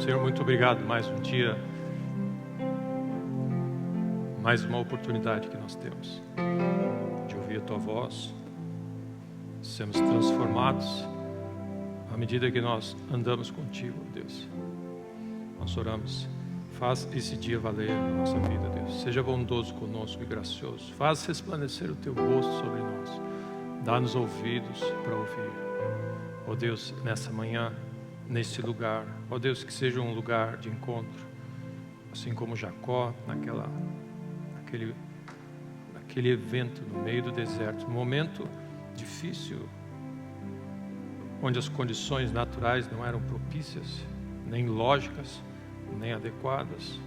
Senhor, muito obrigado. Mais um dia, mais uma oportunidade que nós temos de ouvir a Tua voz, sermos transformados à medida que nós andamos contigo, Deus. Nós oramos, faz esse dia valer a nossa vida, Deus. Seja bondoso conosco e gracioso. Faz resplandecer o Teu rosto sobre nós. Dá-nos ouvidos para ouvir. Ó Deus, nessa manhã, nesse lugar, ó Deus, que seja um lugar de encontro, assim como Jacó, naquele evento no meio do deserto, um momento difícil, onde as condições naturais não eram propícias, nem lógicas, nem adequadas,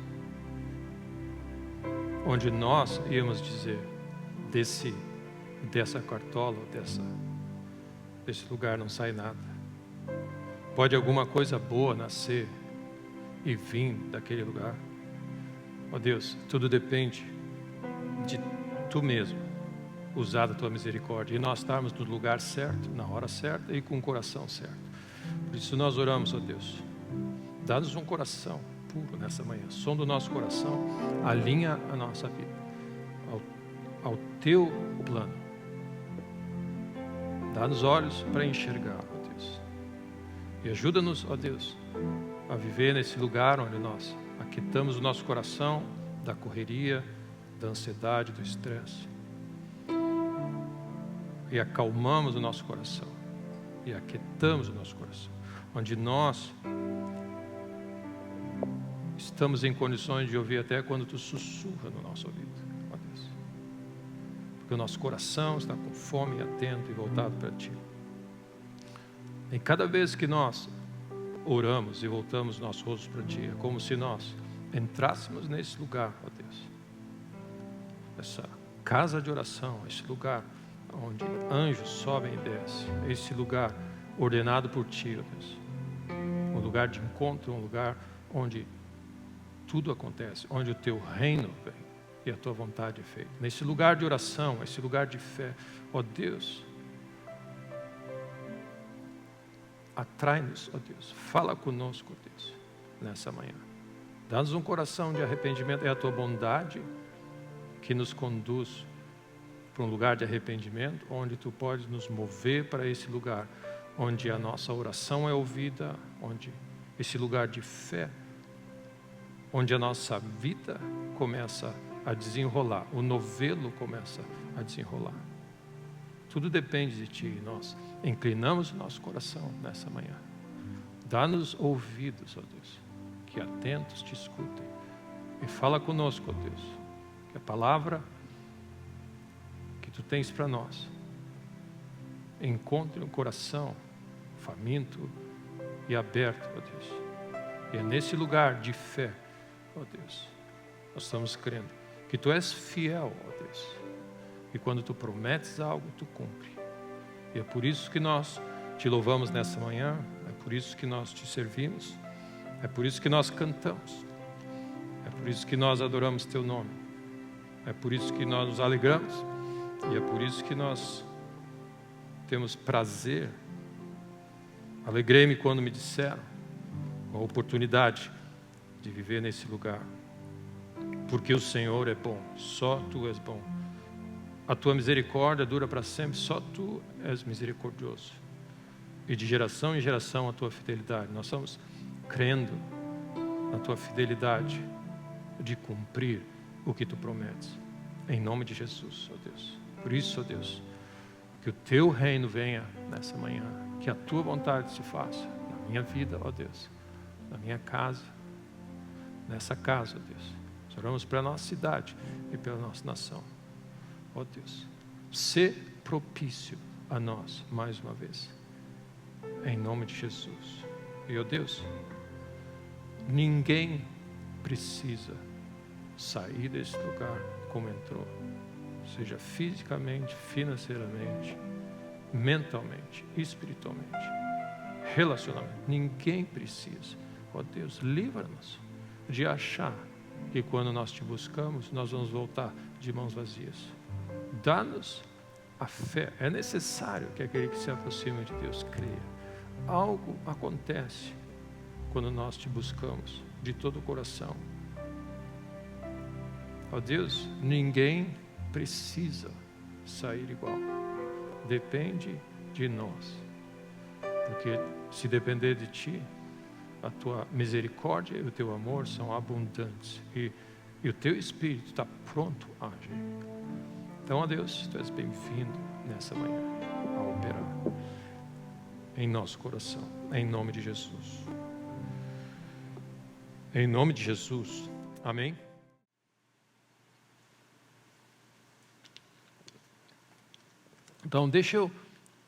onde nós íamos dizer, dessa cartola, desse lugar não sai nada. Pode alguma coisa boa nascer e vir daquele lugar? Ó Deus, tudo depende de Tu mesmo, usar da Tua misericórdia, e nós estarmos no lugar certo, na hora certa e com o coração certo. Por isso nós oramos, ó Deus, dá-nos um coração puro nessa manhã, som do nosso coração, alinha a nossa vida ao Teu plano. Dá-nos olhos para enxergar, ó Deus. E ajuda-nos, ó Deus, a viver nesse lugar onde nós aquietamos o nosso coração da correria, da ansiedade, do estresse. E acalmamos o nosso coração. E aquietamos o nosso coração. Onde nós estamos em condições de ouvir até quando Tu sussurra no nosso ouvido, ó Deus. Porque o nosso coração está com fome, atento e voltado para Ti. E cada vez que nós oramos e voltamos nosso rosto para Ti, é como se nós entrássemos nesse lugar, ó Deus. Essa casa de oração, esse lugar onde anjos sobem e descem, esse lugar ordenado por Ti, ó Deus. Um lugar de encontro, um lugar onde tudo acontece, onde o Teu reino vem e a Tua vontade é feita. Nesse lugar de oração, esse lugar de fé, ó Deus, atrai-nos, ó Deus, fala conosco, ó Deus, nessa manhã. Dá-nos um coração de arrependimento, é a Tua bondade que nos conduz para um lugar de arrependimento, onde Tu podes nos mover para esse lugar, onde a nossa oração é ouvida, onde esse lugar de fé, onde a nossa vida começa a desenrolar, o novelo começa a desenrolar. Tudo depende de Ti, nós inclinamos o nosso coração nessa manhã. Dá-nos ouvidos, ó Deus, que atentos Te escutem, e fala conosco, ó Deus, que a palavra que Tu tens para nós encontre um coração faminto e aberto, ó Deus. E é nesse lugar de fé, ó Deus, nós estamos crendo que Tu és fiel, ó Deus. E quando Tu prometes algo, Tu cumpre. E é por isso que nós Te louvamos nessa manhã, é por isso que nós Te servimos, é por isso que nós cantamos, é por isso que nós adoramos Teu nome, é por isso que nós nos alegramos, e é por isso que nós temos prazer. Alegrei-me quando me disseram a oportunidade de viver nesse lugar, porque o Senhor é bom, só Tu és bom. A Tua misericórdia dura para sempre, só Tu és misericordioso. E de geração em geração a Tua fidelidade. Nós estamos crendo na Tua fidelidade de cumprir o que Tu prometes. Em nome de Jesus, ó Deus. Por isso, ó Deus, que o Teu reino venha nessa manhã, que a Tua vontade se faça na minha vida, ó Deus, na minha casa, nessa casa, ó Deus. Nós oramos pela nossa cidade e pela nossa nação. Ó Deus, sê propício a nós mais uma vez, em nome de Jesus. E ó Deus, ninguém precisa sair desse lugar como entrou, seja fisicamente, financeiramente, mentalmente, espiritualmente, relacionamento. Ninguém precisa. Ó Deus, livra-nos de achar que quando nós Te buscamos, nós vamos voltar de mãos vazias. Dá-nos a fé. É necessário que aquele que se aproxima de Deus creia. Algo acontece quando nós te buscamos de todo o coração. Ó Deus, ninguém precisa sair igual. Depende de nós. Porque se depender de Ti, a Tua misericórdia e o Teu amor são abundantes. E o Teu Espírito está pronto a agir. Então, ó Deus, Tu és bem-vindo nessa manhã a operar em nosso coração. Em nome de Jesus. Em nome de Jesus. Amém? Então, deixa eu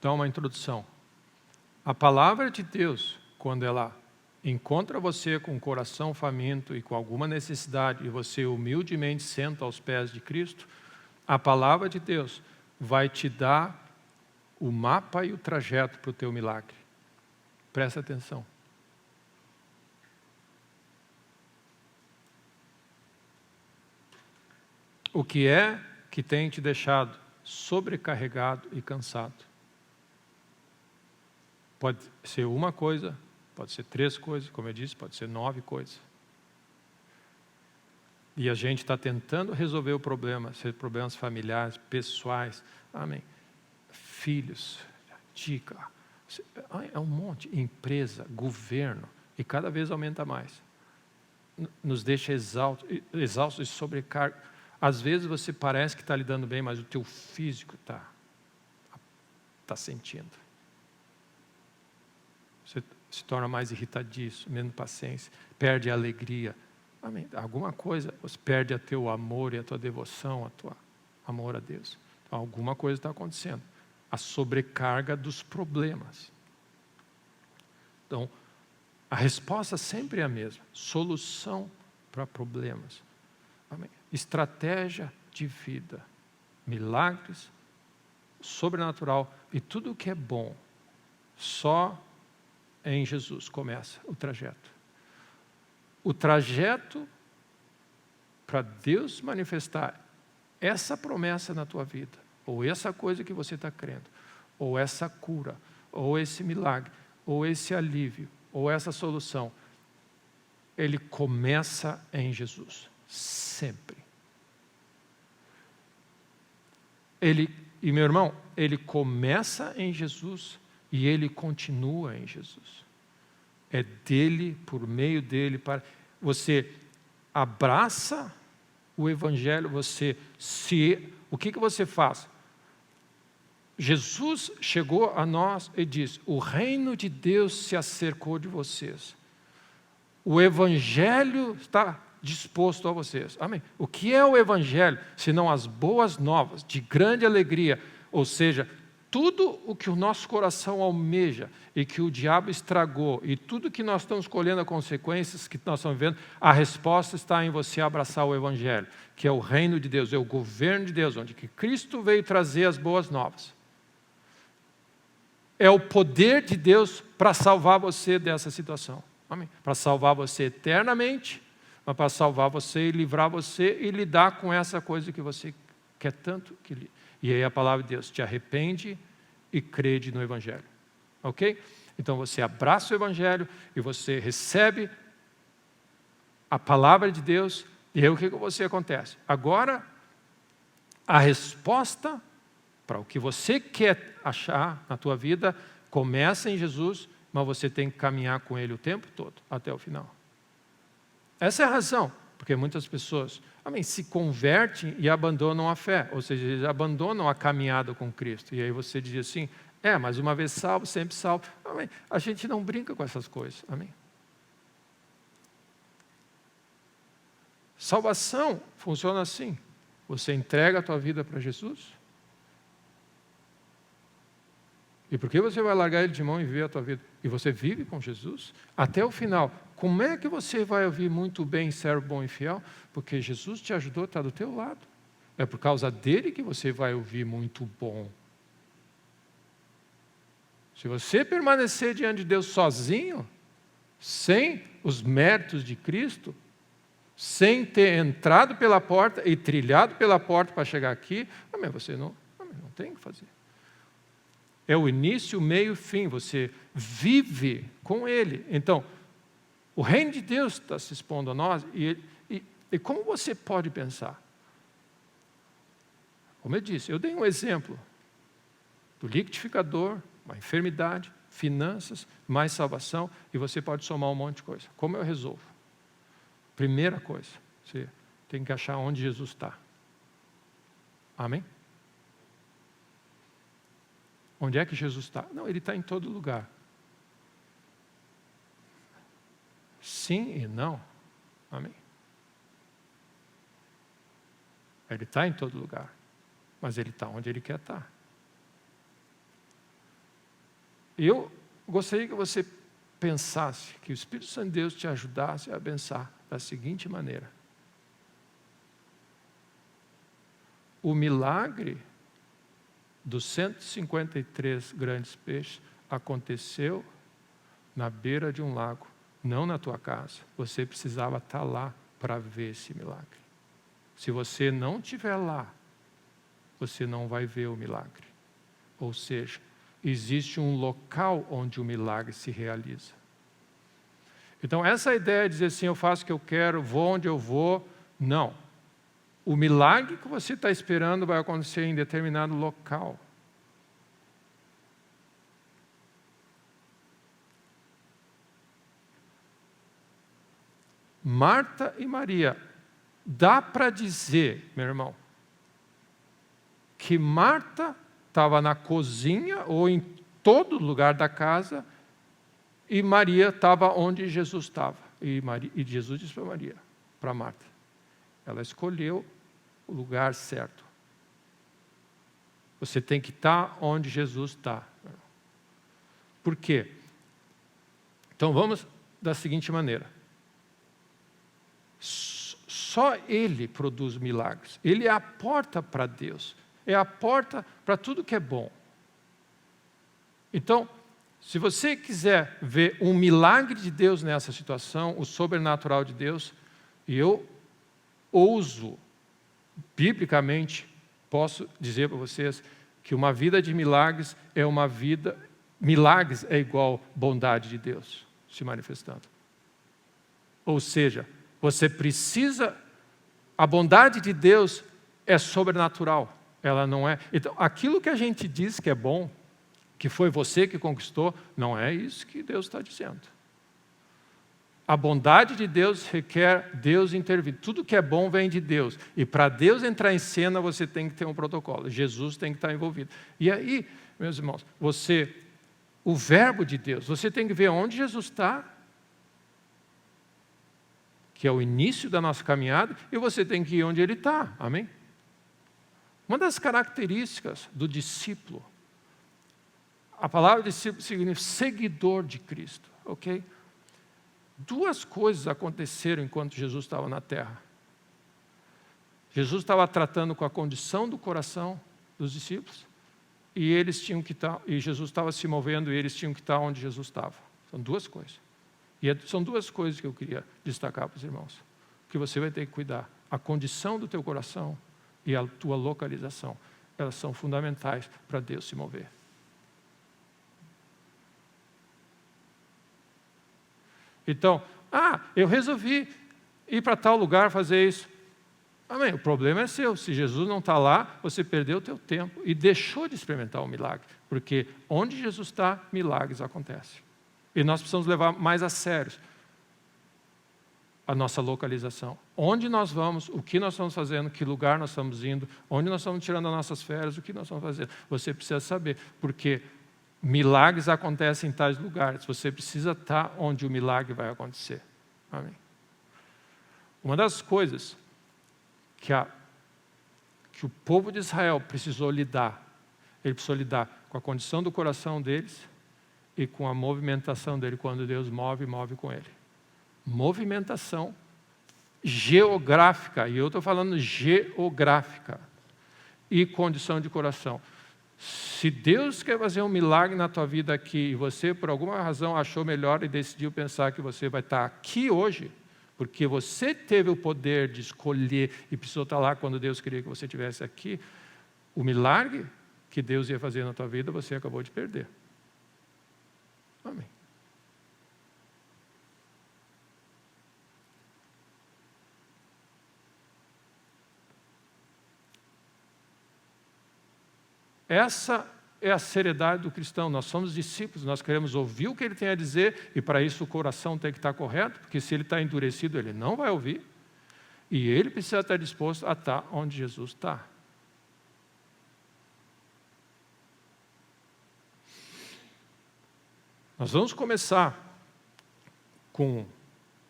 dar uma introdução. A palavra de Deus, quando ela encontra você com o coração faminto e com alguma necessidade, e você humildemente senta aos pés de Cristo, a palavra de Deus vai te dar o mapa e o trajeto para o teu milagre. Presta atenção. O que é que tem te deixado sobrecarregado e cansado? Pode ser uma coisa, pode ser 3 coisas, como eu disse, pode ser 9 coisas. E a gente está tentando resolver o problema, seja problemas familiares, pessoais, amém. Filhos, dica, é um monte, empresa, governo, e cada vez aumenta mais. Nos deixa exaustos e sobrecarga. Às vezes você parece que está lidando bem, mas o teu físico está sentindo. Você se torna mais irritadiço, menos paciência, perde a alegria. Amém. Alguma coisa, você perde o teu amor e a tua devoção, amor a Deus. Então, alguma coisa está acontecendo. A sobrecarga dos problemas. Então, a resposta sempre é a mesma. Solução para problemas. Amém. Estratégia de vida, milagres, sobrenatural e tudo o que é bom, só em Jesus começa o trajeto. O trajeto para Deus manifestar essa promessa na tua vida, ou essa coisa que você está crendo, ou essa cura, ou esse milagre, ou esse alívio, ou essa solução, ele começa em Jesus, sempre. E meu irmão, ele começa em Jesus e ele continua em Jesus. É dele, por meio dele, para você abraça o Evangelho, o que você faz? Jesus chegou a nós e disse: o reino de Deus se acercou de vocês. O Evangelho está disposto a vocês. Amém. O que é o Evangelho, senão as boas novas, de grande alegria, ou seja, tudo o que o nosso coração almeja e que o diabo estragou, e tudo que nós estamos colhendo as consequências que nós estamos vendo, a resposta está em você abraçar o Evangelho, que é o reino de Deus, é o governo de Deus, onde que Cristo veio trazer as boas novas. É o poder de Deus para salvar você dessa situação. Amém. Para salvar você eternamente, mas para salvar você e livrar você e lidar com essa coisa que você quer tanto. E aí a palavra de Deus te arrepende e crede no Evangelho. Ok? Então você abraça o Evangelho e você recebe a palavra de Deus. E aí o que você acontece? Agora, a resposta para o que você quer achar na tua vida começa em Jesus, mas você tem que caminhar com Ele o tempo todo, até o final. Essa é a razão, porque muitas pessoas se convertem e abandonam a fé, ou seja, eles abandonam a caminhada com Cristo. E aí você diz assim, mas uma vez salvo, sempre salvo. Amém. A gente não brinca com essas coisas. Amém. Salvação funciona assim. Você entrega a tua vida para Jesus. E por que você vai largar Ele de mão e viver a tua vida? E você vive com Jesus até o final. Como é que você vai ouvir muito bem, servo bom e fiel? Porque Jesus te ajudou, está do teu lado. É por causa dele que você vai ouvir muito bom. Se você permanecer diante de Deus sozinho, sem os méritos de Cristo, sem ter entrado pela porta e trilhado pela porta para chegar aqui, você não tem o que fazer. É o início, o meio e o fim. Você vive com Ele. Então, O reino de Deus está se expondo a nós, e como você pode pensar? Como eu disse, eu dei um exemplo do liquidificador, uma enfermidade, finanças, mais salvação, e você pode somar um monte de coisa. Como eu resolvo? Primeira coisa, você tem que achar onde Jesus está. Amém? Onde é que Jesus está? Não, Ele está em todo lugar. Sim e não. Amém? Ele está em todo lugar, mas Ele está onde Ele quer estar. Eu gostaria que você pensasse, que o Espírito Santo de Deus te ajudasse a pensar da seguinte maneira: o milagre dos 153 grandes peixes aconteceu na beira de um lago, não na tua casa. Você precisava estar lá para ver esse milagre. Se você não estiver lá, você não vai ver o milagre. Ou seja, existe um local onde o milagre se realiza. Então, essa ideia de dizer assim, eu faço o que eu quero, vou onde eu vou, não. O milagre que você está esperando vai acontecer em determinado local. Marta e Maria, dá para dizer, meu irmão, que Marta estava na cozinha ou em todo lugar da casa e Maria estava onde Jesus estava. E Jesus disse para Maria, para Marta, ela escolheu o lugar certo. Você tem que estar onde Jesus está. Por quê? Então vamos da seguinte maneira. Só Ele produz milagres. Ele é a porta para Deus. É a porta para tudo que é bom. Então, se você quiser ver um milagre de Deus nessa situação, o sobrenatural de Deus, e eu ouso, biblicamente, posso dizer para vocês que uma vida de milagres é uma vida... Milagres é igual bondade de Deus se manifestando. Ou seja, você precisa... A bondade de Deus é sobrenatural. Ela não é... Então, aquilo que a gente diz que é bom, que foi você que conquistou, não é isso que Deus está dizendo. A bondade de Deus requer Deus intervir. Tudo que é bom vem de Deus. E para Deus entrar em cena, você tem que ter um protocolo. Jesus tem que estar envolvido. E aí, meus irmãos, o verbo de Deus, você tem que ver onde Jesus está, que é o início da nossa caminhada, e você tem que ir onde Ele está. Amém? Uma das características do discípulo, a palavra discípulo significa seguidor de Cristo, ok? Duas coisas aconteceram enquanto Jesus estava na terra. Jesus estava tratando com a condição do coração dos discípulos, e eles tinham que estar, e Jesus estava se movendo, e eles tinham que estar onde Jesus estava. São duas coisas. E são duas coisas que eu queria destacar para os irmãos, que você vai ter que cuidar. A condição do teu coração e a tua localização, elas são fundamentais para Deus se mover. Então, eu resolvi ir para tal lugar fazer isso. Amém, o problema é seu. Se Jesus não está lá, você perdeu o teu tempo e deixou de experimentar o milagre. Porque onde Jesus está, milagres acontecem. E nós precisamos levar mais a sério a nossa localização. Onde nós vamos, o que nós estamos fazendo, que lugar nós estamos indo, onde nós estamos tirando as nossas férias, o que nós estamos fazendo. Você precisa saber, porque milagres acontecem em tais lugares. Você precisa estar onde o milagre vai acontecer. Amém. Uma das coisas que o povo de Israel precisou lidar, ele precisou lidar com a condição do coração deles e com a movimentação dele. Quando Deus move, move com ele. Movimentação geográfica, e eu estou falando geográfica, e condição de coração. Se Deus quer fazer um milagre na tua vida aqui, e você por alguma razão achou melhor e decidiu pensar que você vai estar aqui hoje, porque você teve o poder de escolher e precisou estar lá quando Deus queria que você estivesse aqui, o milagre que Deus ia fazer na tua vida, você acabou de perder. Amém. Essa é a seriedade do cristão. Nós somos discípulos, nós queremos ouvir o que ele tem a dizer, e para isso o coração tem que estar correto, porque se ele está endurecido, ele não vai ouvir. E ele precisa estar disposto a estar onde Jesus está. Nós vamos começar com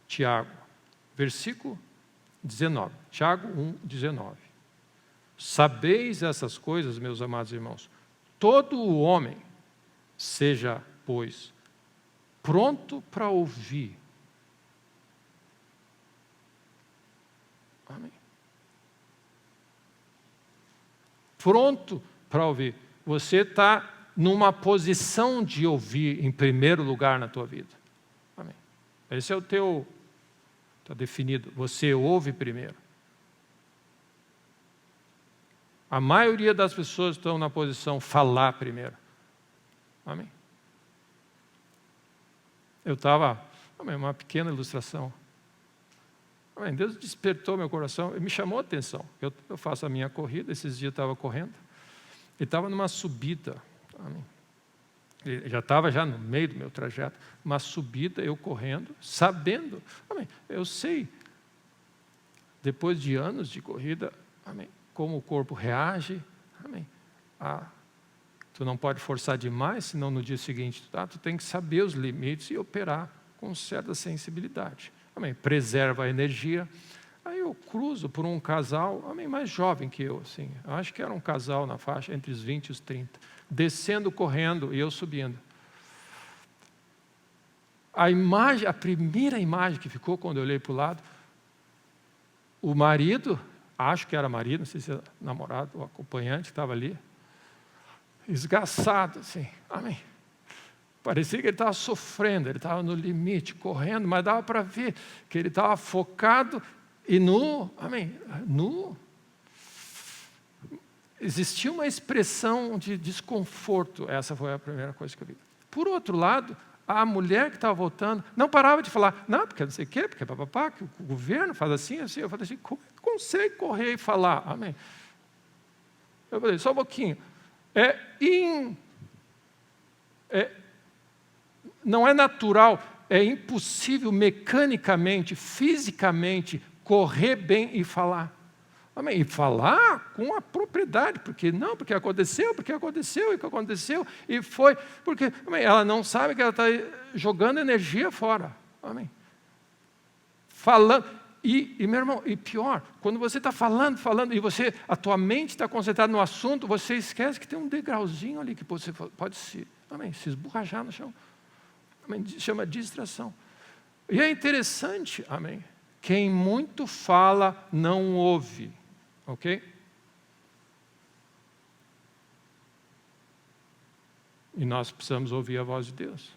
Tiago, versículo 19. Tiago 1, 19. Sabeis essas coisas, meus amados irmãos. Todo o homem seja, pois, pronto para ouvir. Amém. Pronto para ouvir. Você está numa posição de ouvir em primeiro lugar na tua vida. Amém. Esse é o teu, está definido. Você ouve primeiro. A maioria das pessoas estão na posição falar primeiro. Amém. Eu estava, uma pequena ilustração. Amém. Deus despertou meu coração e me chamou a atenção. Eu faço a minha corrida, esses dias eu estava correndo, e estava numa subida. Amém. Eu já estava no meio do meu trajeto, uma subida, eu correndo, sabendo. Amém. Eu sei, depois de anos de corrida, amém, como o corpo reage. Amém. Tu não pode forçar demais, senão no dia seguinte tu tem que saber os limites e operar com certa sensibilidade. Amém. Preserva a energia. Aí eu cruzo por um casal, amém, mais jovem que eu, assim. Eu acho que era um casal na faixa entre os 20 e os 30, descendo, correndo e eu subindo. A primeira imagem que ficou quando eu olhei para o lado, o marido, acho que era marido, não sei se era namorado ou acompanhante, estava ali, esgaçado, assim, amém. Parecia que ele estava sofrendo, ele estava no limite, correndo, mas dava para ver que ele estava focado e amém, existia uma expressão de desconforto. Essa foi a primeira coisa que eu vi. Por outro lado, a mulher que estava voltando não parava de falar, não, porque não sei o quê, porque papapá, que o governo faz assim, assim. Eu falei assim, como consegue correr e falar? Amém. Eu falei, só um pouquinho. Não é natural, é impossível mecanicamente, fisicamente, correr bem e falar. Amém. E falar com a propriedade, porque aconteceu, e foi, porque amém, ela não sabe que ela está jogando energia fora. Amém. Falando, e meu irmão, e pior, quando você está falando, e a tua mente está concentrada no assunto, você esquece que tem um degrauzinho ali que você pode se esborrachar no chão. Amém. Chama distração. E é interessante, amém, quem muito fala não ouve. Ok? E nós precisamos ouvir a voz de Deus.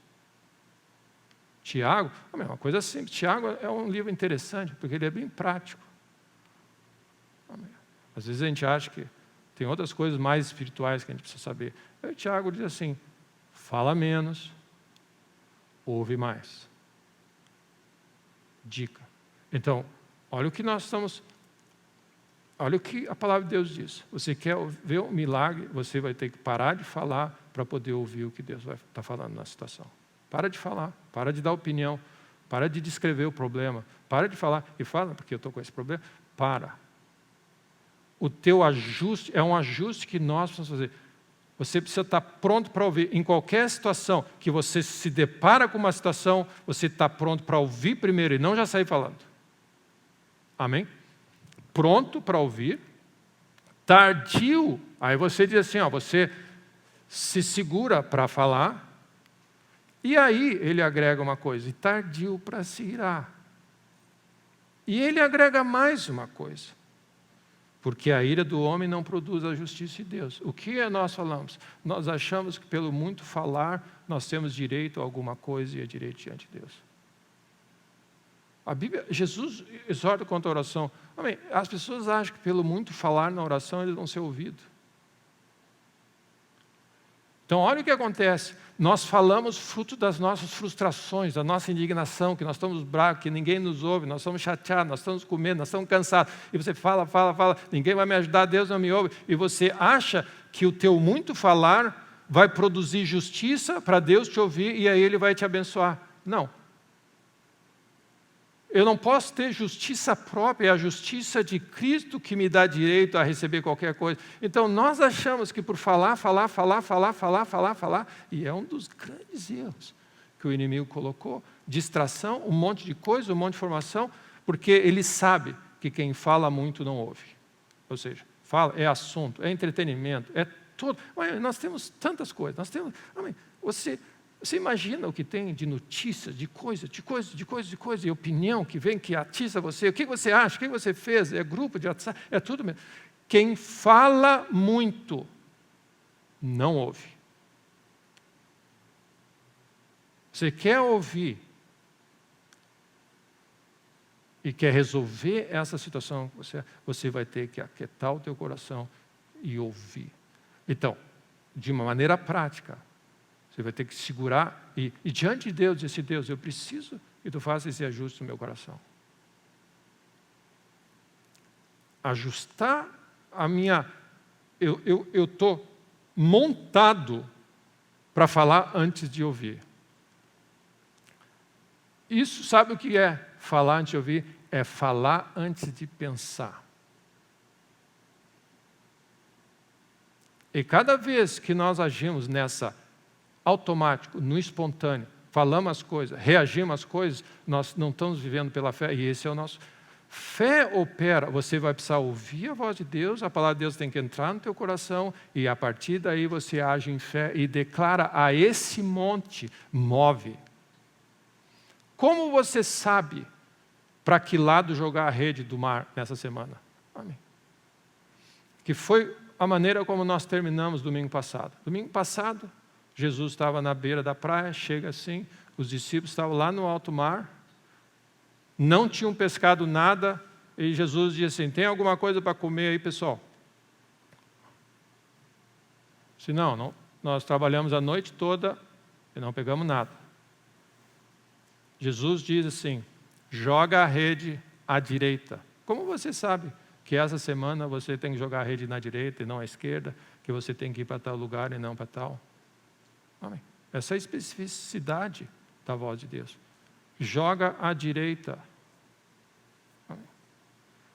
Tiago, uma coisa simples. Tiago é um livro interessante, porque ele é bem prático. Amém. Às vezes a gente acha que tem outras coisas mais espirituais que a gente precisa saber. Aí Tiago diz assim, fala menos, ouve mais. Dica. Então, olha o que nós estamos... Olha o que a palavra de Deus diz. Você quer ver um milagre, você vai ter que parar de falar para poder ouvir o que Deus vai estar falando na situação. Para de falar, para de dar opinião, para de descrever o problema, para de falar, e fala, porque eu estou com esse problema, para. O teu ajuste é um ajuste que nós precisamos fazer. Você precisa estar pronto para ouvir. Em qualquer situação que você se depara com uma situação, você está pronto para ouvir primeiro e não já sair falando. Amém? Pronto para ouvir, tardio, aí você diz assim, você se segura para falar, e aí ele agrega uma coisa, e tardio para se irar. E ele agrega mais uma coisa, porque a ira do homem não produz a justiça de Deus. O que nós falamos? Nós achamos que pelo muito falar, nós temos direito a alguma coisa e é direito diante de Deus. A Bíblia, Jesus exorta contra a oração. Amém. As pessoas acham que pelo muito falar na oração eles vão ser ouvidos. Então olha o que acontece. Nós falamos fruto das nossas frustrações, da nossa indignação, que nós estamos bravos, que ninguém nos ouve, nós estamos chateados, nós estamos com medo, nós estamos cansados. E você fala, ninguém vai me ajudar, Deus não me ouve. E você acha que o teu muito falar vai produzir justiça para Deus te ouvir e aí Ele vai te abençoar. Não. Eu não posso ter justiça própria, é a justiça de Cristo que me dá direito a receber qualquer coisa. Então, nós achamos que por falar, e é um dos grandes erros que o inimigo colocou, distração, um monte de coisa, um monte de informação, porque ele sabe que quem fala muito não ouve. Ou seja, fala, é assunto, é entretenimento, é tudo. Nós temos tantas coisas, você imagina o que tem de notícias, de coisa, e opinião que vem, que atiça você. O que você acha? O que você fez? É grupo de WhatsApp, é tudo mesmo. Quem fala muito, não ouve. Você quer ouvir e quer resolver essa situação, você vai ter que aquietar o teu coração e ouvir. Então, de uma maneira prática, você vai ter que segurar e diante de Deus, dizer assim, Deus, eu preciso que tu faça esse ajuste no meu coração. Ajustar a minha... Eu estou montado para falar antes de ouvir. Isso, sabe o que é falar antes de ouvir? É falar antes de pensar. E cada vez que nós agimos nessa automático, no espontâneo, falamos as coisas, reagimos às coisas, nós não estamos vivendo pela fé, e esse é o nosso... Fé opera, você vai precisar ouvir a voz de Deus, a palavra de Deus tem que entrar no teu coração, e a partir daí você age em fé e declara a esse monte, move. Como você sabe para que lado jogar a rede do mar nessa semana? Amém. Que foi a maneira como nós terminamos domingo passado. Domingo passado, Jesus estava na beira da praia, chega assim, os discípulos estavam lá no alto mar, não tinham pescado nada, e Jesus disse assim, tem alguma coisa para comer aí, pessoal? Se não, nós trabalhamos a noite toda e não pegamos nada. Jesus diz assim, joga a rede à direita. Como você sabe que essa semana você tem que jogar a rede na direita e não à esquerda, que você tem que ir para tal lugar e não para tal? Amém. Essa é a especificidade da voz de Deus. Joga à direita. Amém.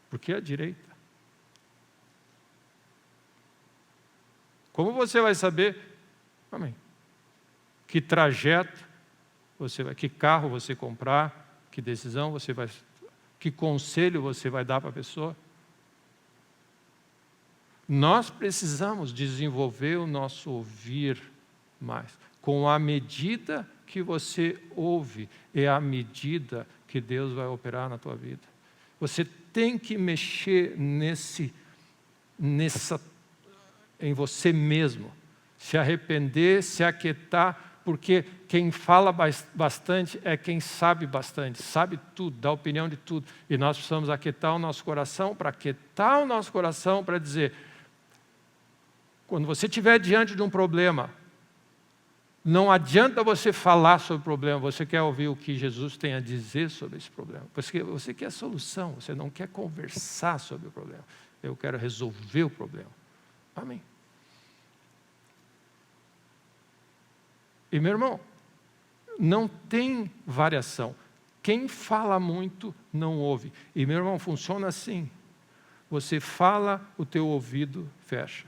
Por que à direita? Como você vai saber, amém, que trajeto você vai, que carro você comprar, que decisão você vai, que conselho você vai dar para a pessoa? Nós precisamos desenvolver o nosso ouvir mais. Com a medida que você ouve, é a medida que Deus vai operar na tua vida. Você tem que mexer em você mesmo, se arrepender, se aquietar, porque quem fala bastante é quem sabe bastante, sabe tudo, dá opinião de tudo. E nós precisamos aquietar o nosso coração, para dizer, quando você estiver diante de um problema, não adianta você falar sobre o problema, você quer ouvir o que Jesus tem a dizer sobre esse problema. Porque você quer a solução, você não quer conversar sobre o problema. Eu quero resolver o problema. Amém. E meu irmão, não tem variação. Quem fala muito não ouve. E meu irmão, funciona assim. Você fala, o teu ouvido fecha.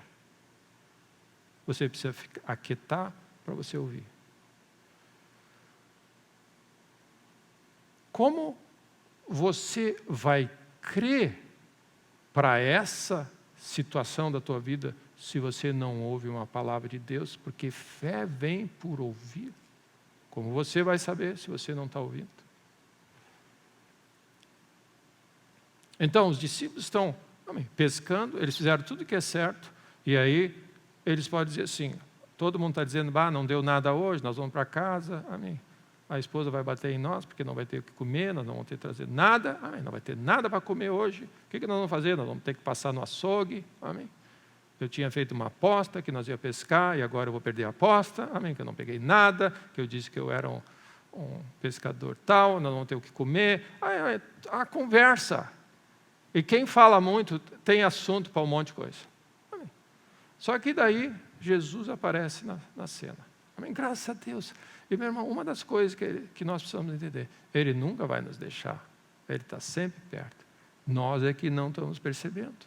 Você precisa aquietar para você ouvir. Como você vai crer para essa situação da tua vida se você não ouve uma palavra de Deus? Porque fé vem por ouvir. Como você vai saber se você não está ouvindo? Então, os discípulos estão pescando, eles fizeram tudo o que é certo, e aí eles podem dizer assim, todo mundo está dizendo, não deu nada hoje, nós vamos para casa, amém. A esposa vai bater em nós, porque não vai ter o que comer, nós não vamos ter que trazer nada, amém. Não vai ter nada para comer hoje. O que nós vamos fazer? Nós vamos ter que passar no açougue, amém. Eu tinha feito uma aposta que nós ia pescar, e agora eu vou perder a aposta, amém, que eu não peguei nada, que eu disse que eu era um pescador tal, nós não vamos ter o que comer. A conversa. E quem fala muito tem assunto para um monte de coisa. Amém. Só que daí Jesus aparece na cena. Amém? Graças a Deus. E, meu irmão, uma das coisas que nós precisamos entender, Ele nunca vai nos deixar. Ele está sempre perto. Nós é que não estamos percebendo.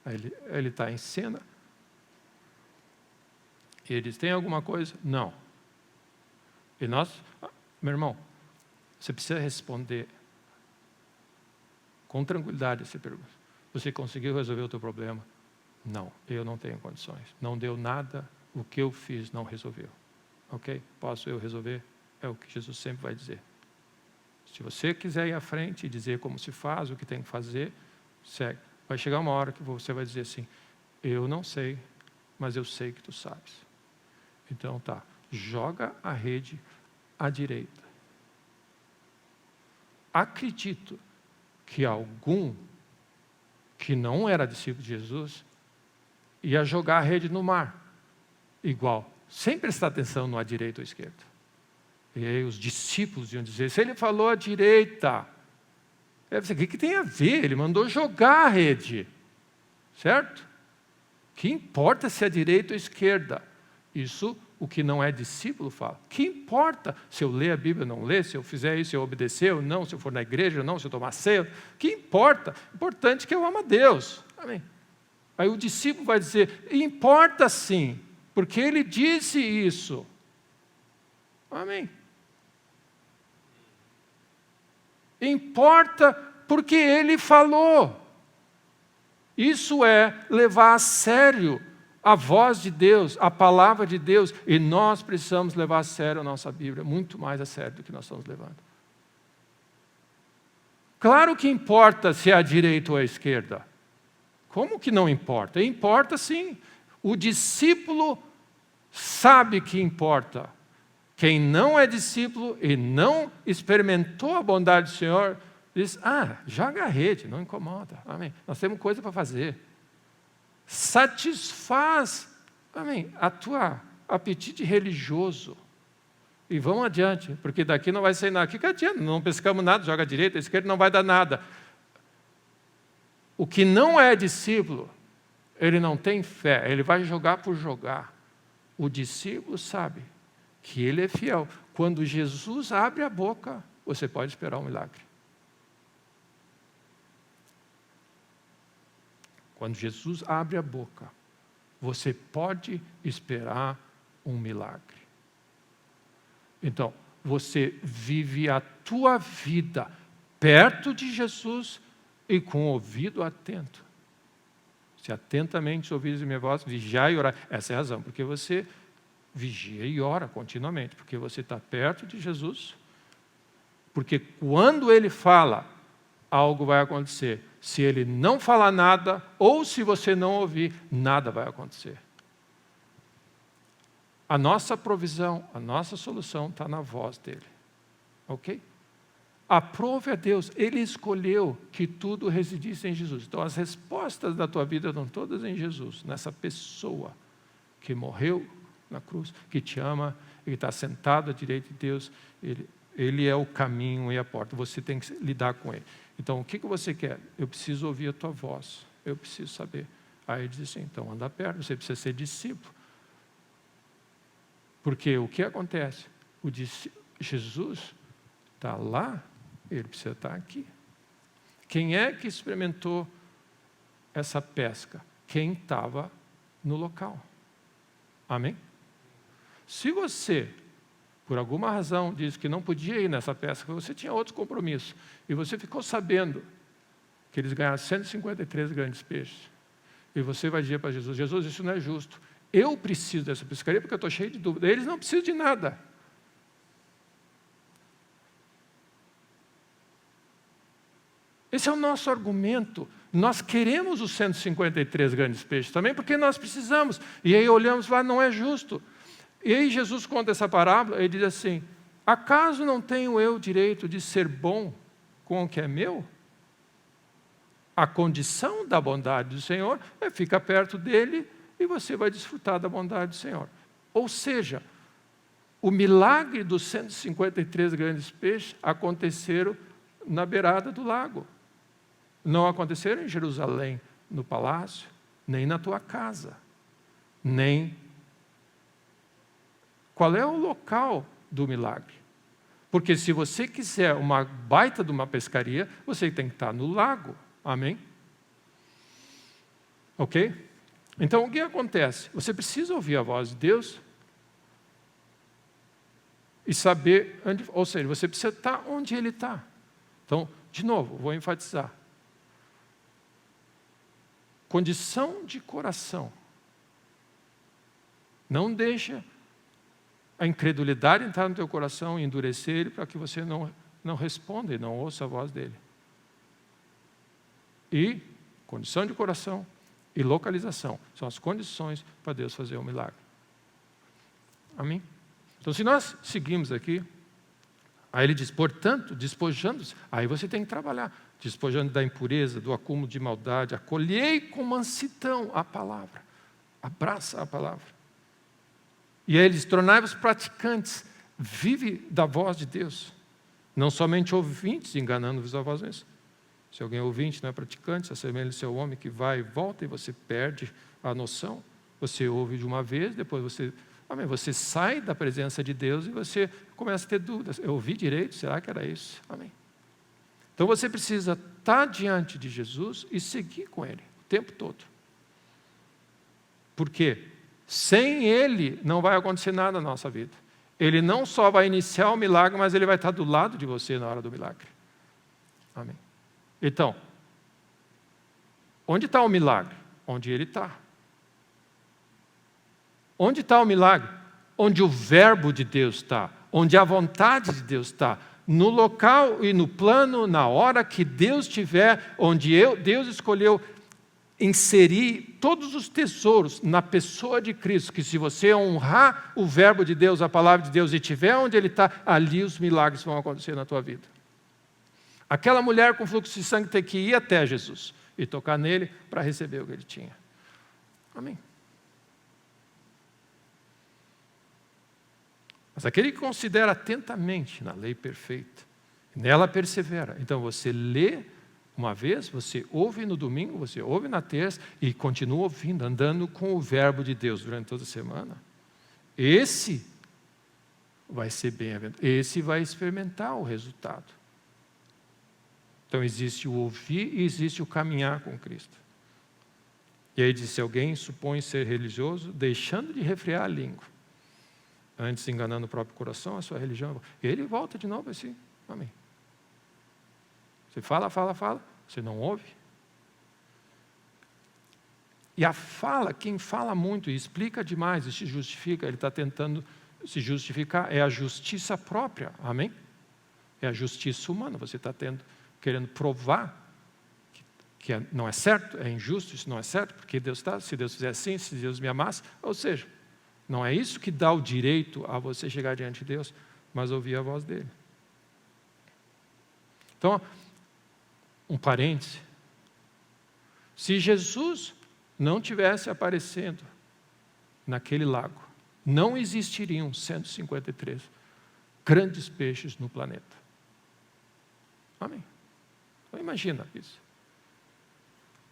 Ele está em cena. E ele diz, tem alguma coisa? Não. E nós, meu irmão, você precisa responder com tranquilidade essa pergunta. Você conseguiu resolver o teu problema? Não, eu não tenho condições. Não deu nada, o que eu fiz não resolveu. Ok? Posso eu resolver? É o que Jesus sempre vai dizer. Se você quiser ir à frente e dizer como se faz, o que tem que fazer, segue. Vai chegar uma hora que você vai dizer assim, eu não sei, mas eu sei que tu sabes. Então tá, joga a rede à direita. Acredito que algum que não era discípulo de Jesus ia jogar a rede no mar. Igual, sem prestar atenção no à direita ou à esquerda. E aí os discípulos iam dizer, se ele falou à direita, o que tem a ver? Ele mandou jogar a rede. Certo? Que importa se é direita ou esquerda? Isso o que não é discípulo fala. Que importa se eu ler a Bíblia ou não ler, se eu fizer isso, se eu obedecer ou não, se eu for na igreja ou não, se eu tomar ceia. Que importa? Importante que eu amo a Deus. Amém. Aí o discípulo vai dizer, importa sim, porque ele disse isso. Amém. Importa porque ele falou. Isso é levar a sério a voz de Deus, a palavra de Deus, e nós precisamos levar a sério a nossa Bíblia, muito mais a sério do que nós estamos levando. Claro que importa se é à direita ou à esquerda. Como que não importa? Importa sim. O discípulo sabe que importa. Quem não é discípulo e não experimentou a bondade do Senhor, diz, joga a rede, não incomoda. Amém. Nós temos coisa para fazer. Satisfaz, amém, a tua apetite religioso. E vamos adiante, porque daqui não vai sair nada. Que adianta? Não pescamos nada, joga à direita, à esquerda, não vai dar nada. O que não é discípulo, ele não tem fé, ele vai jogar por jogar. O discípulo sabe que ele é fiel. Quando Jesus abre a boca, você pode esperar um milagre. Quando Jesus abre a boca, você pode esperar um milagre. Então, você vive a tua vida perto de Jesus e com o ouvido atento. Se atentamente ouvires a minha voz, vigiai e orai. Essa é a razão, porque você vigia e ora continuamente, porque você está perto de Jesus, porque quando Ele fala, algo vai acontecer. Se Ele não falar nada, ou se você não ouvir, nada vai acontecer. A nossa provisão, a nossa solução está na voz dEle. Ok? Aprove a Deus, Ele escolheu que tudo residisse em Jesus. Então as respostas da tua vida estão todas em Jesus, nessa pessoa que morreu na cruz, que te ama, Ele está sentado à direita de Deus, Ele é o caminho e a porta, você tem que lidar com Ele. Então, o que você quer? Eu preciso ouvir a tua voz, eu preciso saber. Aí ele diz assim, então anda perto, você precisa ser discípulo. Porque o que acontece? Jesus está lá, ele precisa estar aqui. Quem é que experimentou essa pesca? Quem estava no local. Amém? Se você, por alguma razão, diz que não podia ir nessa pesca, você tinha outros compromissos, e você ficou sabendo que eles ganharam 153 grandes peixes, e você vai dizer para Jesus, Jesus, isso não é justo, eu preciso dessa pescaria porque eu estou cheio de dúvida, eles não precisam de nada. Esse é o nosso argumento. Nós queremos os 153 grandes peixes também, porque nós precisamos, e aí olhamos lá, não é justo. E aí Jesus conta essa parábola, ele diz assim, acaso não tenho eu direito de ser bom com o que é meu? A condição da bondade do Senhor é ficar perto dele e você vai desfrutar da bondade do Senhor. Ou seja, o milagre dos 153 grandes peixes aconteceram na beirada do lago. Não aconteceram em Jerusalém, no palácio. nem na tua casa, nem... Qual é o local do milagre? Porque se você quiser uma baita de uma pescaria, você tem que estar no lago. Amém? Ok? Então, o que acontece? Você precisa ouvir a voz de Deus e saber, ou seja, você precisa estar onde Ele está. Então, de novo, vou enfatizar. Condição de coração. Não deixa a incredulidade entrar no teu coração e endurecer ele para que você não responda e não ouça a voz dele. E condição de coração e localização são as condições para Deus fazer o milagre. Amém? Então, se nós seguimos aqui, aí ele diz, portanto, despojando-se, aí você tem que trabalhar, despojando da impureza, do acúmulo de maldade, acolhei com mansidão a palavra, abraça a palavra. E aí ele diz, tornai-vos praticantes, vive da voz de Deus, não somente ouvintes, enganando-vos a vós mesmos. Se alguém é ouvinte, não é praticante, se assemelha-se ao homem que vai e volta e você perde a noção. Você ouve de uma vez, depois você sai da presença de Deus e você começa a ter dúvidas. Eu ouvi direito? Será que era isso? Amém. Então você precisa estar diante de Jesus e seguir com Ele o tempo todo. Por quê? Sem Ele não vai acontecer nada na nossa vida. Ele não só vai iniciar o milagre, mas Ele vai estar do lado de você na hora do milagre. Amém. Então, onde está o milagre? Onde Ele está. Onde está o milagre? Onde o verbo de Deus está. Onde a vontade de Deus está. No local e no plano, na hora que Deus tiver, onde Deus escolheu inserir todos os tesouros na pessoa de Cristo, que se você honrar o verbo de Deus, a palavra de Deus, e estiver onde Ele está, ali os milagres vão acontecer na tua vida. Aquela mulher com fluxo de sangue tem que ir até Jesus e tocar nele para receber o que ele tinha. Amém. Mas aquele que considera atentamente na lei perfeita, nela persevera. Então você lê uma vez, você ouve no domingo, você ouve na terça e continua ouvindo, andando com o verbo de Deus durante toda a semana. Esse vai ser bem-aventurado, esse vai experimentar o resultado. Então existe o ouvir e existe o caminhar com Cristo. E aí diz, se alguém supõe ser religioso, deixando de refrear a língua, antes enganando o próprio coração, a sua religião, ele volta de novo assim, amém. Você fala, você não ouve. E a fala, quem fala muito e explica demais e se justifica, ele está tentando se justificar, é a justiça própria, amém? É a justiça humana, você está querendo provar que não é certo, é injusto, isso não é certo, porque Deus está, se Deus fizer assim, se Deus me amasse, ou seja, não é isso que dá o direito a você chegar diante de Deus, mas ouvir a voz dele. Então, um parêntese, se Jesus não tivesse aparecendo naquele lago, não existiriam 153 grandes peixes no planeta. Amém. Então imagina isso.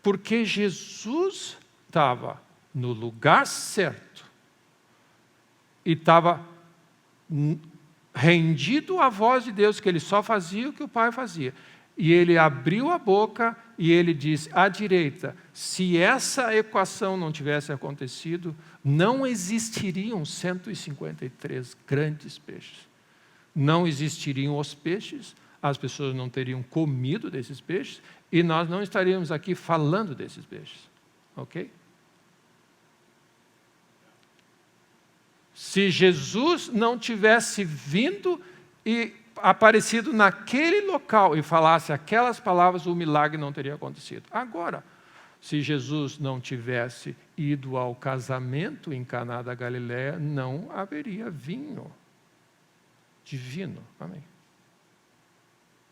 Porque Jesus estava no lugar certo e estava rendido à voz de Deus, que ele só fazia o que o Pai fazia. E ele abriu a boca e ele disse, à direita, se essa equação não tivesse acontecido, não existiriam 153 grandes peixes. Não existiriam os peixes, as pessoas não teriam comido desses peixes e nós não estaríamos aqui falando desses peixes. Ok? Se Jesus não tivesse vindo e aparecido naquele local e falasse aquelas palavras, o milagre não teria acontecido. Agora, se Jesus não tivesse ido ao casamento em Caná da Galileia, não haveria vinho divino. Amém.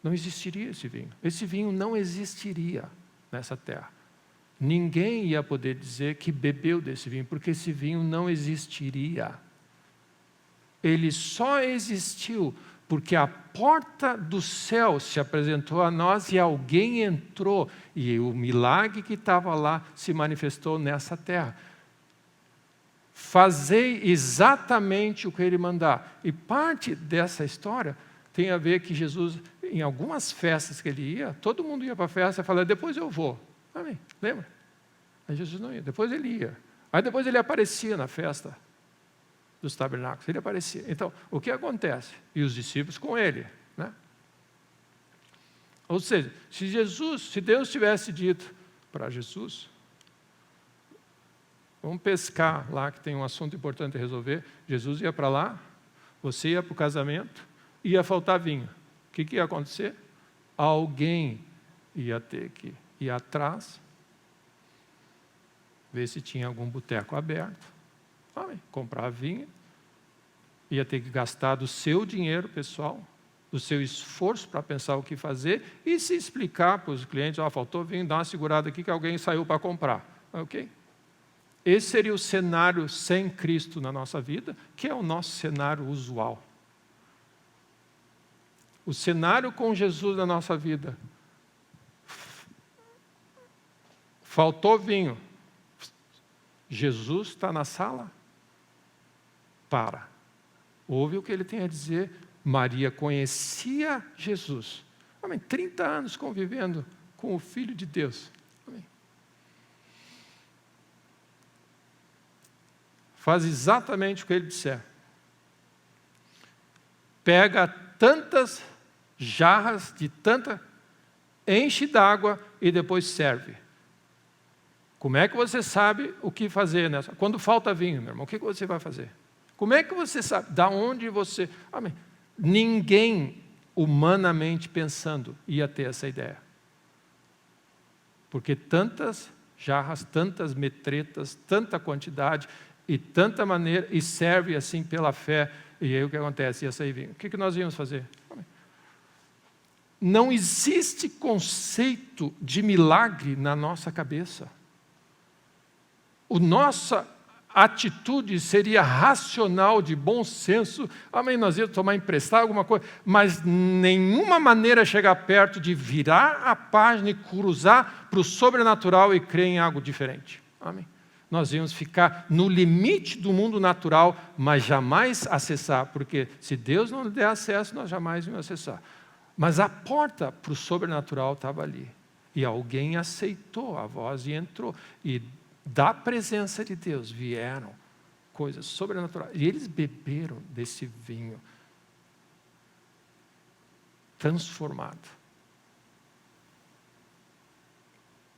Não existiria esse vinho. Esse vinho não existiria nessa terra. Ninguém ia poder dizer que bebeu desse vinho, porque esse vinho não existiria. Ele só existiu Porque a porta do céu se apresentou a nós e alguém entrou. E o milagre que estava lá se manifestou nessa terra. Fazei exatamente o que ele mandar. E parte dessa história tem a ver que Jesus, em algumas festas que ele ia, todo mundo ia para a festa e falava, depois eu vou. Amém? Lembra? Aí Jesus não ia, depois ele ia. Aí depois ele aparecia na festa dos tabernáculos, ele aparecia. Então, o que acontece? E os discípulos com ele, né? Ou seja, se Deus tivesse dito para Jesus, vamos pescar lá que tem um assunto importante a resolver, Jesus ia para lá, você ia para o casamento, ia faltar vinho. O que ia acontecer? Alguém ia ter que ir atrás, ver se tinha algum boteco aberto, comprar vinho, ia ter que gastar do seu dinheiro pessoal, do seu esforço para pensar o que fazer e se explicar para os clientes, faltou vinho, dá uma segurada aqui que alguém saiu para comprar. Ok? Esse seria o cenário sem Cristo na nossa vida, que é o nosso cenário usual. O cenário com Jesus na nossa vida. Faltou vinho. Jesus está na sala? Para. Ouve o que ele tem a dizer. Maria conhecia Jesus. 30 anos convivendo com o Filho de Deus. Faz exatamente o que ele disser. Pega tantas jarras enche d'água e depois serve. Como é que você sabe o que fazer nessa? Quando falta vinho, meu irmão, o que você vai fazer? Como é que você sabe? Da onde você... Amém. Ninguém, humanamente pensando, ia ter essa ideia. Porque tantas jarras, tantas metretas, tanta quantidade e tanta maneira, e serve assim pela fé, e aí o que acontece? Ia sair vinho. O que nós íamos fazer? Amém. Não existe conceito de milagre na nossa cabeça. A nossa atitude seria racional, de bom senso. Amém, nós íamos tomar emprestado alguma coisa, mas nenhuma maneira chegar perto de virar a página e cruzar para o sobrenatural e crer em algo diferente. Amém. Nós íamos ficar no limite do mundo natural, mas jamais acessar, porque se Deus não der acesso, nós jamais íamos acessar. Mas a porta para o sobrenatural estava ali. E alguém aceitou a voz e entrou. E da presença de Deus vieram coisas sobrenaturais. E eles beberam desse vinho transformado,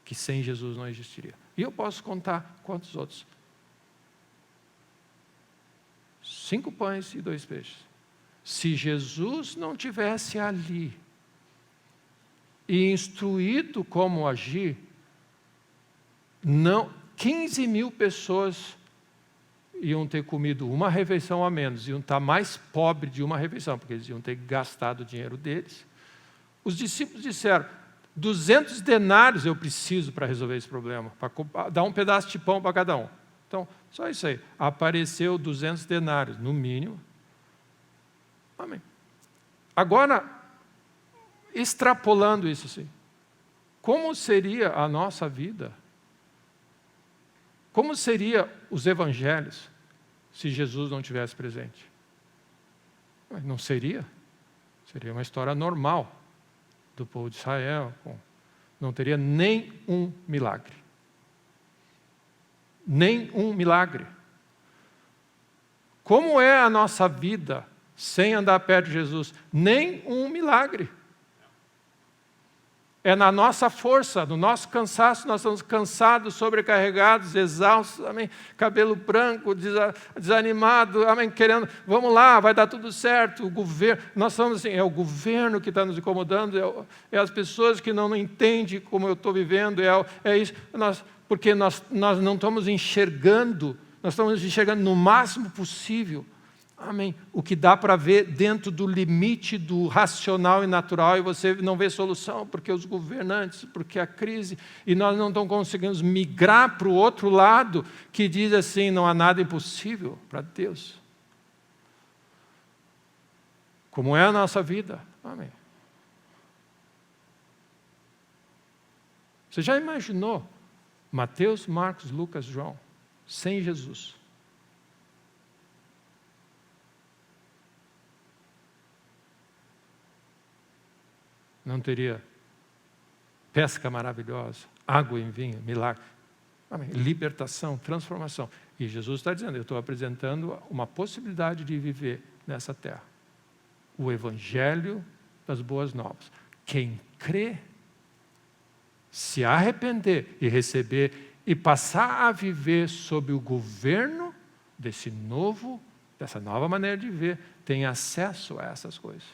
que sem Jesus não existiria. E eu posso contar quantos outros? 5 pães e 2 peixes. Se Jesus não tivesse ali e instruído como agir, 15 mil pessoas iam ter comido uma refeição a menos, iam estar mais pobres de uma refeição, porque eles iam ter gastado o dinheiro deles. Os discípulos disseram, 200 denários eu preciso para resolver esse problema, para dar um pedaço de pão para cada um. Então, só isso aí. Apareceu 200 denários, no mínimo. Amém. Agora, extrapolando isso assim, como seria a nossa vida? Como seriam os evangelhos se Jesus não tivesse presente? Não seria. Seria uma história normal do povo de Israel. Não teria nem um milagre. Nem um milagre. Como é a nossa vida sem andar perto de Jesus? Nem um milagre. É na nossa força, no nosso cansaço, nós estamos cansados, sobrecarregados, exaustos, amém? Cabelo branco, desanimado, amém? Querendo, vamos lá, vai dar tudo certo. O governo, nós estamos assim, é o governo que está nos incomodando, é as pessoas que não entendem como eu estou vivendo, é isso, porque nós não estamos enxergando, nós estamos enxergando no máximo possível. Amém. O que dá para ver dentro do limite do racional e natural, e você não vê solução, porque os governantes, porque a crise, e nós não estamos conseguindo migrar para o outro lado, que diz assim, não há nada impossível para Deus. como é a nossa vida. Amém. Você já imaginou Mateus, Marcos, Lucas, João, sem Jesus? Não teria pesca maravilhosa, água em vinho, milagre. Amém. Libertação, transformação. E Jesus está dizendo, eu estou apresentando uma possibilidade de viver nessa terra. O Evangelho das Boas Novas. Quem crê, se arrepender e receber e passar a viver sob o governo dessa nova maneira de viver, tem acesso a essas coisas.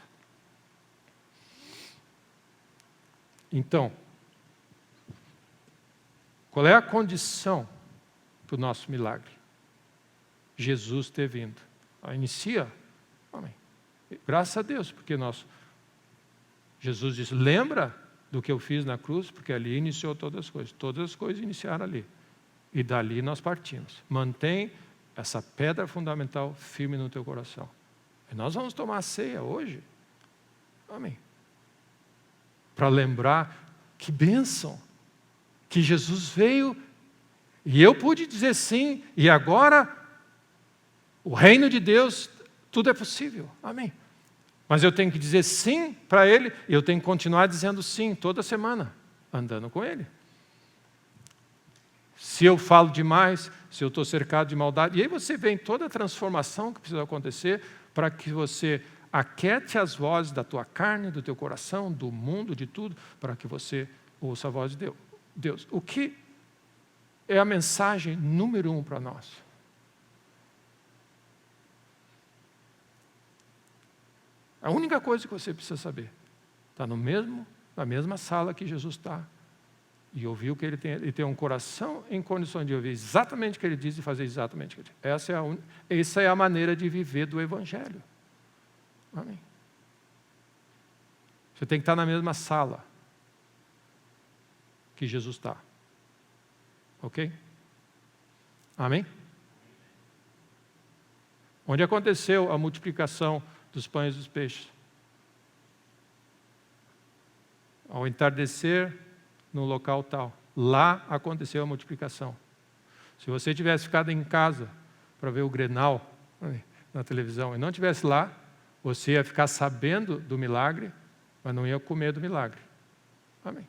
Então, qual é a condição para o nosso milagre? Jesus ter vindo. Inicia. Amém. Graças a Deus, porque Jesus diz, lembra do que eu fiz na cruz, porque ali iniciou todas as coisas. Todas as coisas iniciaram ali. E dali nós partimos. Mantém essa pedra fundamental firme no teu coração. E nós vamos tomar a ceia hoje. Amém. Para lembrar que bênção, que Jesus veio e eu pude dizer sim, e agora o reino de Deus, tudo é possível. Amém. Mas eu tenho que dizer sim para Ele, e eu tenho que continuar dizendo sim toda semana, andando com Ele. Se eu falo demais, se eu estou cercado de maldade, e aí você vê em toda a transformação que precisa acontecer para que você aquiete as vozes da tua carne, do teu coração, do mundo, de tudo, para que você ouça a voz de Deus. O que é a mensagem número 1 para nós? A única coisa que você precisa saber, está na mesma sala que Jesus está, e ouvir o que ele tem, e ter um coração em condições de ouvir exatamente o que ele diz e fazer exatamente o que ele diz. Essa é a maneira de viver do Evangelho. Amém. Você tem que estar na mesma sala que Jesus está. Ok? Amém? Onde aconteceu a multiplicação dos pães e dos peixes? Ao entardecer, no local tal. Lá aconteceu a multiplicação. Se você tivesse ficado em casa para ver o Grenal na televisão e não tivesse lá, você ia ficar sabendo do milagre, mas não ia comer do milagre. Amém.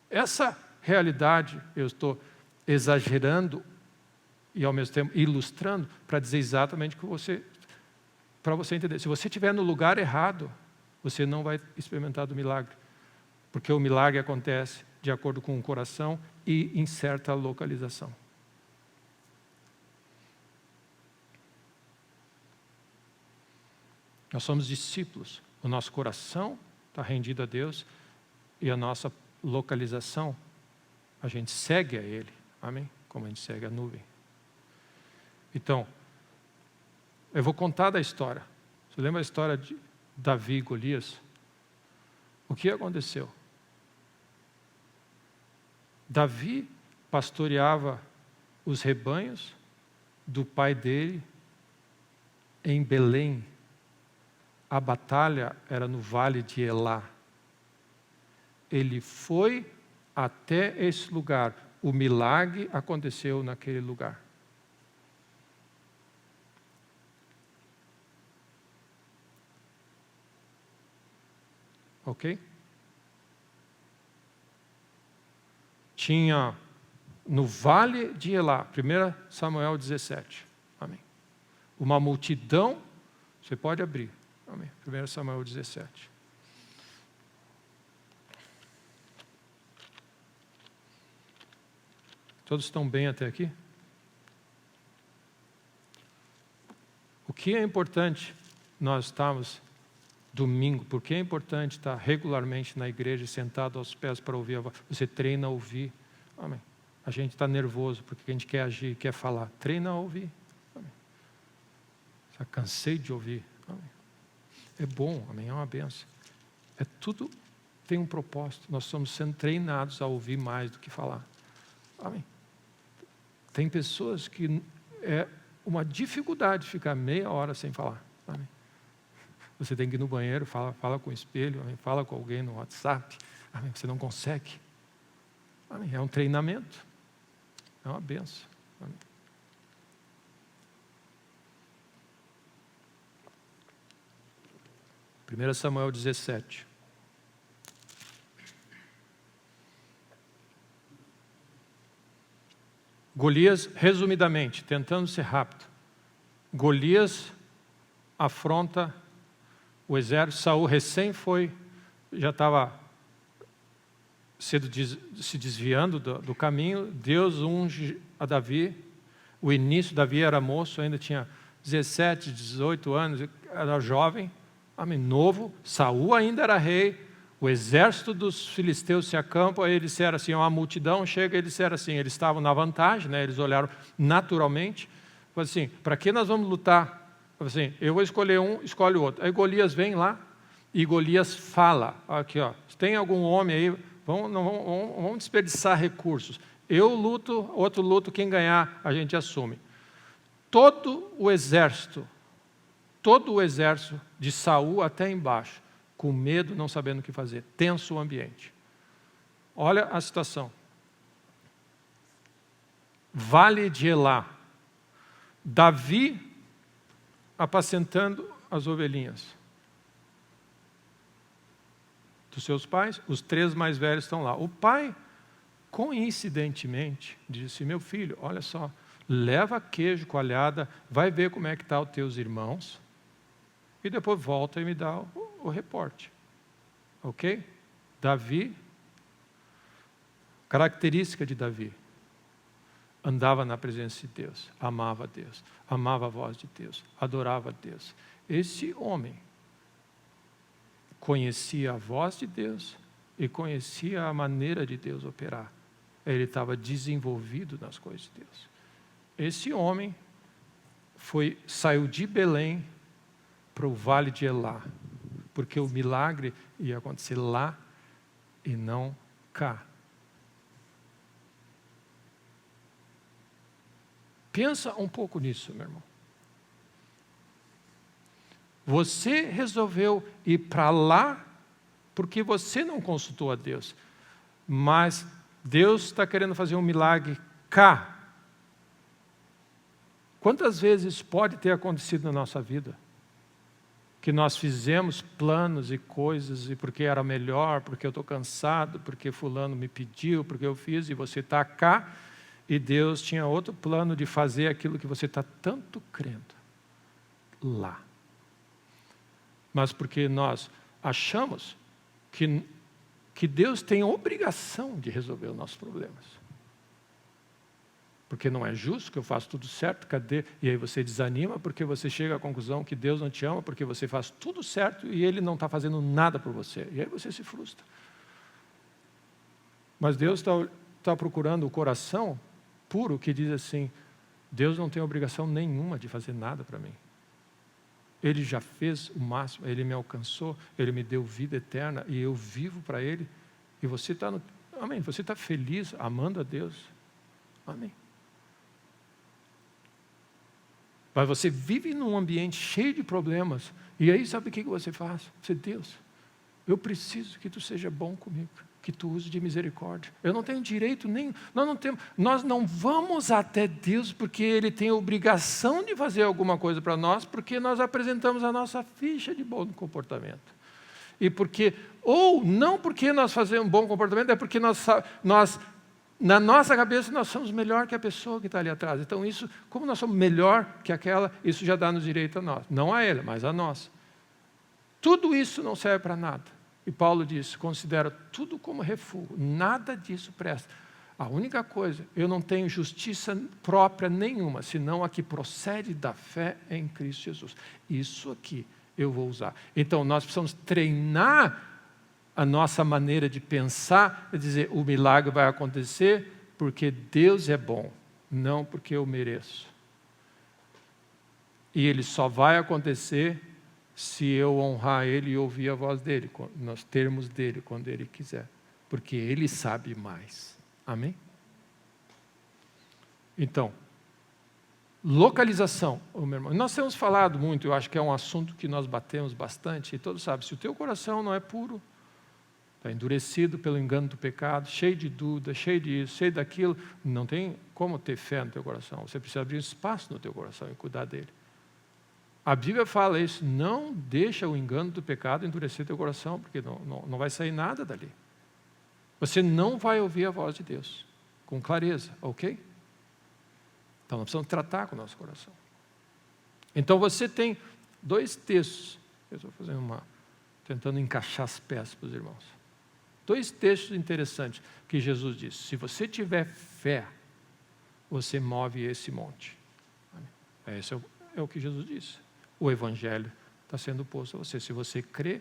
Essa realidade eu estou exagerando e ao mesmo tempo ilustrando para dizer exatamente para você entender. Se você estiver no lugar errado, você não vai experimentar do milagre, porque o milagre acontece de acordo com o coração e em certa localização. Nós somos discípulos. O nosso coração está rendido a Deus e a nossa localização, a gente segue a Ele. Amém? Como a gente segue a nuvem. Então, eu vou contar da história. Você lembra a história de Davi e Golias? O que aconteceu? Davi pastoreava os rebanhos do pai dele em Belém. A batalha era no vale de Elá. Ele foi até esse lugar. O milagre aconteceu naquele lugar. Ok? Tinha no vale de Elá, 1 Samuel 17. Amém. Uma multidão, você pode abrir. Amém. 1 Samuel 17. Todos estão bem até aqui? O que é importante nós estamos domingo, porque é importante estar regularmente na igreja, sentado aos pés para ouvir a voz. Você treina a ouvir. Amém. A gente está nervoso porque a gente quer agir, quer falar. Treina a ouvir. Amém. Já cansei de ouvir. Amém. É bom, amém, é uma benção. Tudo tem um propósito. Nós estamos sendo treinados a ouvir mais do que falar. Amém. Tem pessoas que é uma dificuldade ficar meia hora sem falar. Amém. Você tem que ir no banheiro, fala com o espelho, amém? Fala com alguém no WhatsApp. Amém? Você não consegue. Amém? É um treinamento. É uma benção. Amém? 1 Samuel 17. Golias, resumidamente, tentando ser rápido, Golias afronta o exército. Saul já estava se desviando do caminho. Deus unge a Davi. O início, Davi era moço, ainda tinha 17, 18 anos, era jovem, novo. Saul ainda era rei. O exército dos filisteus se acampa, eles disseram assim, uma multidão chega, eles disseram assim, eles estavam na vantagem, né? Eles olharam naturalmente, falaram assim, para que nós vamos lutar? Falaram assim, eu vou escolher um, escolhe o outro. Aí Golias vem lá, e Golias fala, aqui ó, se tem algum homem aí, vamos desperdiçar recursos. Eu luto, outro luto, quem ganhar a gente assume. Todo o exército de Saul até embaixo, com medo, não sabendo o que fazer, tenso o ambiente. Olha a situação. Vale de Elá. Davi apacentando as ovelhinhas dos seus pais, os 3 mais velhos estão lá. O pai, coincidentemente, disse, meu filho, olha só, leva queijo, coalhada, vai ver como é que estão os teus irmãos, e depois volta e me dá o reporte. Ok? Davi, característica de Davi, andava na presença de Deus, amava a voz de Deus, adorava a Deus. Esse homem conhecia a voz de Deus e conhecia a maneira de Deus operar. Ele estava desenvolvido nas coisas de Deus. Esse homem saiu de Belém para o Vale de Elá, porque o milagre ia acontecer lá e não cá. Pensa um pouco nisso, meu irmão. Você resolveu ir para lá porque você não consultou a Deus, mas Deus está querendo fazer um milagre cá. Quantas vezes pode ter acontecido na nossa vida? Que nós fizemos planos e coisas, e porque era melhor, porque eu estou cansado, porque fulano me pediu, porque eu fiz, e você está cá, e Deus tinha outro plano de fazer aquilo que você está tanto crendo lá. Mas porque nós achamos que Deus tem a obrigação de resolver os nossos problemas. Porque não é justo que eu faça tudo certo, cadê? E aí você desanima porque você chega à conclusão que Deus não te ama, porque você faz tudo certo e Ele não está fazendo nada por você. E aí você se frustra. Mas Deus está procurando o coração puro que diz assim, Deus não tem obrigação nenhuma de fazer nada para mim. Ele já fez o máximo, Ele me alcançou, Ele me deu vida eterna e eu vivo para Ele. E você está amém, você está feliz, amando a Deus. Amém. Mas você vive num ambiente cheio de problemas. E aí sabe o que você faz? Você, Deus, eu preciso que Tu seja bom comigo, que Tu use de misericórdia. Eu não tenho direito nenhum. Nós não vamos até Deus porque Ele tem a obrigação de fazer alguma coisa para nós, porque nós apresentamos a nossa ficha de bom comportamento. E ou não porque nós fazemos um bom comportamento, é porque nós na nossa cabeça, nós somos melhor que a pessoa que está ali atrás. Então, como nós somos melhor que aquela, isso já dá-nos direito a nós. Não a ele, mas a nós. Tudo isso não serve para nada. E Paulo diz, considera tudo como refúgio. Nada disso presta. A única coisa, eu não tenho justiça própria nenhuma, senão a que procede da fé em Cristo Jesus. Isso aqui eu vou usar. Então, nós precisamos treinar a nossa maneira de pensar, é dizer, o milagre vai acontecer porque Deus é bom, não porque eu mereço. E ele só vai acontecer se eu honrar Ele e ouvir a voz dEle, nos termos dEle, quando Ele quiser. Porque Ele sabe mais. Amém? Então, Localização, meu irmão. Nós temos falado muito, eu acho que é um assunto que nós batemos bastante, e todos sabem, se o teu coração não é puro, está endurecido pelo engano do pecado, cheio de dúvida, cheio disso, cheio daquilo, não tem como ter fé no teu coração. Você precisa abrir espaço no teu coração e cuidar dele. A Bíblia fala isso, não deixa o engano do pecado endurecer teu coração, porque não vai sair nada dali. Você não vai ouvir a voz de Deus com clareza, ok? Então, nós precisamos tratar com o nosso coração. Então, você tem 2 textos. Eu estou tentando encaixar as peças para os irmãos. 2 textos interessantes que Jesus disse. Se você tiver fé, você move esse monte. Esse é o que Jesus disse. O Evangelho está sendo posto a você. Se você crê,